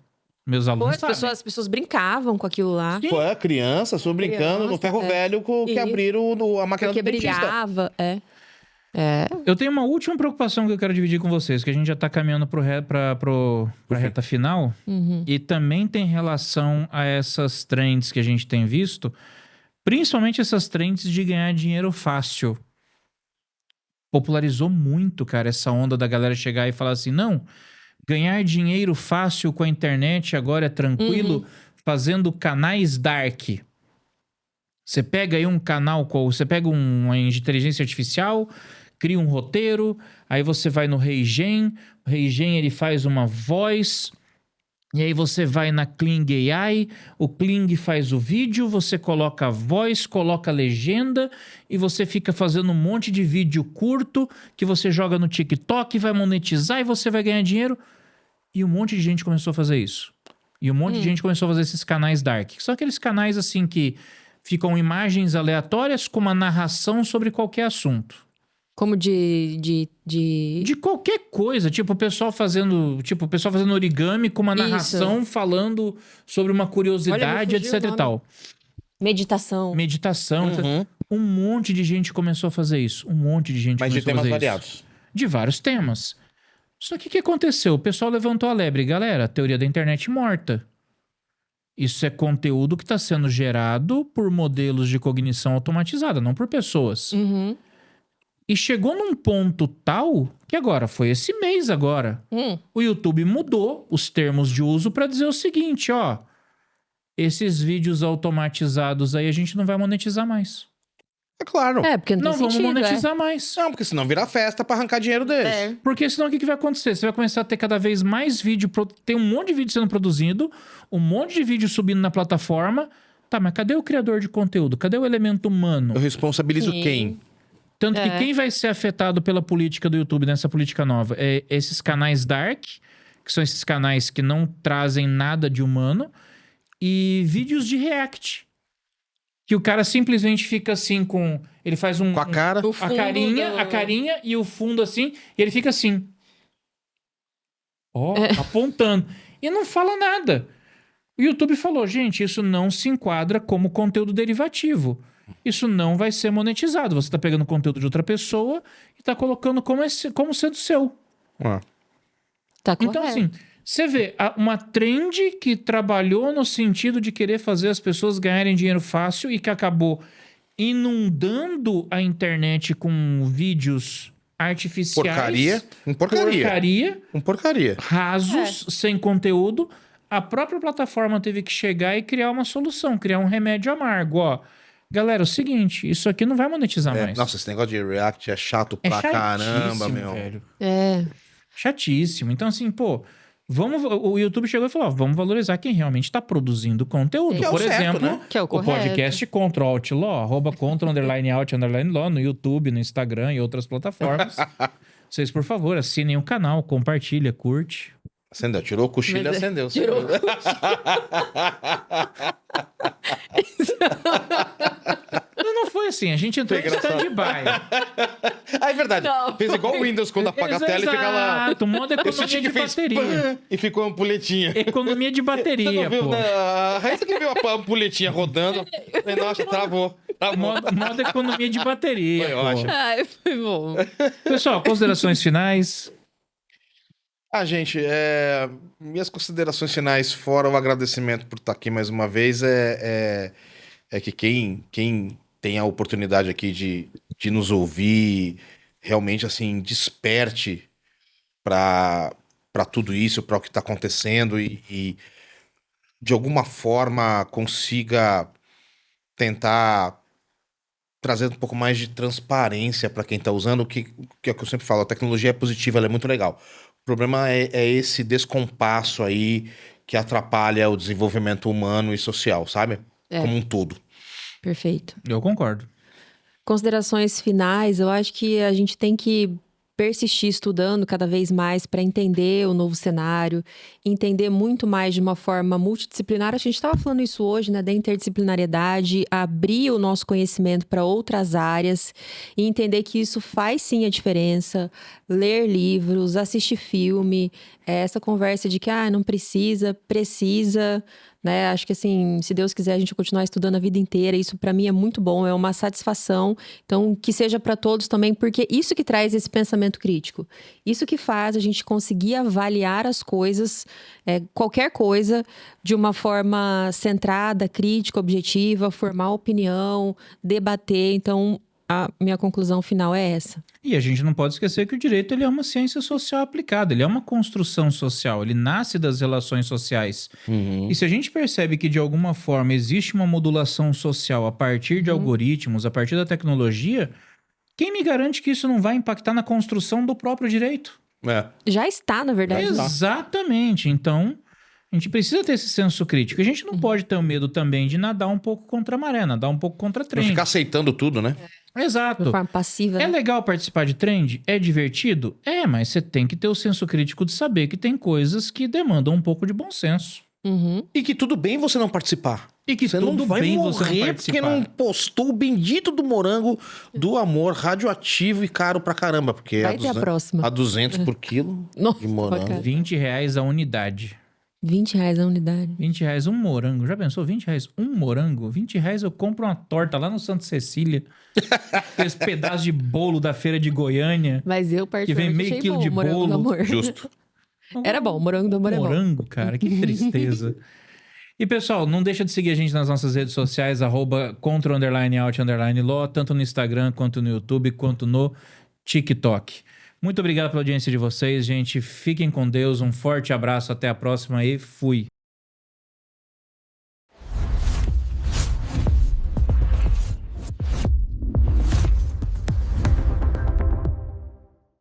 Meus alunos sabem. As pessoas brincavam com aquilo lá. Crianças brincando no ferro velho que abriram a máquina do dentista. Porque brilhava, Eu tenho uma última preocupação que eu quero dividir com vocês, que a gente já tá caminhando pra reta final. E também tem relação a essas trends que a gente tem visto, principalmente essas trends de ganhar dinheiro fácil. Popularizou muito, cara, essa onda da galera chegar e falar assim, não... Ganhar dinheiro fácil com a internet agora é tranquilo, fazendo canais dark. Você pega aí um canal, você pega uma inteligência artificial, cria um roteiro, aí você vai no Reigen, o Reigen ele faz uma voz, e aí você vai na Kling AI, o Kling faz o vídeo, você coloca a voz, coloca a legenda, e você fica fazendo um monte de vídeo curto, que você joga no TikTok, vai monetizar e você vai ganhar dinheiro. E um monte de gente começou a fazer isso. E um monte de gente começou a fazer esses canais dark. Que são aqueles canais, assim, que ficam imagens aleatórias com uma narração sobre qualquer assunto. Como de... De qualquer coisa. Tipo, o pessoal fazendo origami com uma Isso. narração falando sobre uma curiosidade, Olha, me fugiu etc o e nome. tal. Meditação. Meditação. etc. Uhum. Um monte de gente começou a fazer isso. Um monte de gente Mas de começou a temas fazer variados. isso. De vários temas. Só que o que aconteceu? O pessoal levantou a lebre. Galera, a teoria da internet morta. Isso é conteúdo que está sendo gerado por modelos de cognição automatizada, não por pessoas. Uhum. E chegou num ponto tal que agora, foi esse mês agora, o YouTube mudou os termos de uso para dizer o seguinte, ó. Esses vídeos automatizados aí a gente não vai monetizar mais. É claro. É, porque não, Não tem vamos sentido, monetizar mais. Não, porque senão vira festa pra arrancar dinheiro deles. É. Porque senão o que vai acontecer? Você vai começar a ter cada vez mais vídeo. Tem um monte de vídeo sendo produzido, um monte de vídeo subindo na plataforma. Tá, mas cadê o criador de conteúdo? Cadê o elemento humano? Eu responsabilizo Sim. quem? Tanto que É. quem vai ser afetado pela política do YouTube, nessa política nova, é esses canais dark, que são esses canais que não trazem nada de humano, e vídeos de react. Que o cara simplesmente fica assim com... Ele faz um... Com a cara. O a fundo carinha, do- a carinha e o fundo assim, e ele fica assim. Ó, apontando. E não fala nada. O YouTube falou, gente, isso não se enquadra como conteúdo derivativo. Isso não vai ser monetizado. Você tá pegando conteúdo de outra pessoa e tá colocando como sendo seu. Ah. Tá correto. Então, assim, você vê uma trend que trabalhou no sentido de querer fazer as pessoas ganharem dinheiro fácil e que acabou inundando a internet com vídeos artificiais. Porcaria. Um porcaria. Porcaria, Um porcaria. rasos, sem conteúdo. A própria plataforma teve que chegar e criar uma solução, criar um remédio amargo, ó. Galera, é o seguinte, isso aqui não vai monetizar É, mais. nossa, esse negócio de React é chato É pra caramba, chatíssimo, meu. velho. É. Chatíssimo. Então, assim, pô, o YouTube chegou e falou, ó, vamos valorizar quem realmente está produzindo conteúdo. Que é o Por certo, exemplo, né? Que é o o correto. podcast Contra Outlaw, @contra_out_law no YouTube, no Instagram e outras plataformas. Vocês, por favor, assinem o canal, compartilha, curte. Acendeu, tirou o cochilo e Mas é- acendeu. tirou o Não foi assim, a gente entrou em stand-by. Ah, é verdade. Não. Fez igual o Windows quando apaga a tela e fica lá. Exato, modo Eu economia senti que de fez bateria. pã, e ficou a ampulhetinha. Economia de Você bateria, não viu, pô. né? A Raíssa que viu a ampuletinha rodando. Falei, nossa, travou. Modo economia de bateria, Foi pô. ótimo. Ai, foi bom. Pessoal, considerações finais. Ah, gente, minhas considerações finais, fora o agradecimento por estar aqui mais uma vez, é que quem tem a oportunidade aqui de nos ouvir, realmente, assim, desperte para tudo isso, para o que está acontecendo e, de alguma forma, consiga tentar trazer um pouco mais de transparência para quem está usando, que é o que eu sempre falo, a tecnologia é positiva, ela é muito legal. O problema é esse descompasso aí que atrapalha o desenvolvimento humano e social, sabe? É. Como um todo. Perfeito. Eu concordo. Considerações finais, eu acho que a gente tem que persistir estudando cada vez mais para entender o novo cenário, entender muito mais de uma forma multidisciplinar. A gente estava falando isso hoje, né, da interdisciplinariedade, abrir o nosso conhecimento para outras áreas e entender que isso faz sim a diferença. Ler livros, assistir filme, essa conversa de que não precisa, né? Acho que assim, se Deus quiser a gente continuar estudando a vida inteira, isso para mim é muito bom, é uma satisfação. Então, que seja para todos também, porque isso que traz esse pensamento crítico. Isso que faz a gente conseguir avaliar as coisas, qualquer coisa, de uma forma centrada, crítica, objetiva, formar opinião, debater. Então, a minha conclusão final é essa. E a gente não pode esquecer que o direito ele é uma ciência social aplicada, ele é uma construção social, ele nasce das relações sociais. E se a gente percebe que de alguma forma existe uma modulação social a partir de algoritmos, a partir da tecnologia, quem me garante que isso não vai impactar na construção do próprio direito? Já está, na verdade. Exatamente. Então, a gente precisa ter esse senso crítico. A gente não pode ter o medo também de nadar um pouco contra a maré, nadar um pouco contra a Não trend. ficar aceitando tudo, né? Exato. De forma passiva. É né? legal participar de trend? É divertido? É, mas você tem que ter o senso crítico de saber que tem coisas que demandam um pouco de bom senso. Uhum. E que tudo bem você não participar. E que Você tudo não vai bem morrer você não porque participar. não postou o bendito do morango do amor radioativo e caro pra caramba. Porque Vai ter a próxima. a 200 por quilo Nossa, de morango. cara. R$20 a unidade. R$20 a unidade. R$20 um morango. Já pensou? R$20 um morango? R$20 eu compro uma torta lá no Santa Cecília. Esse pedaço de bolo da feira de Goiânia. Mas eu Que vem particularmente meio achei quilo bom de o morango do bolo. amor. Justo. Era bom, o morango do amor é bom. Morango, cara, que tristeza. E, pessoal, não deixa de seguir a gente nas nossas redes sociais, @contra_out_law, tanto no Instagram, quanto no YouTube, quanto no TikTok. Muito obrigado pela audiência de vocês, gente. Fiquem com Deus, um forte abraço, até a próxima e fui.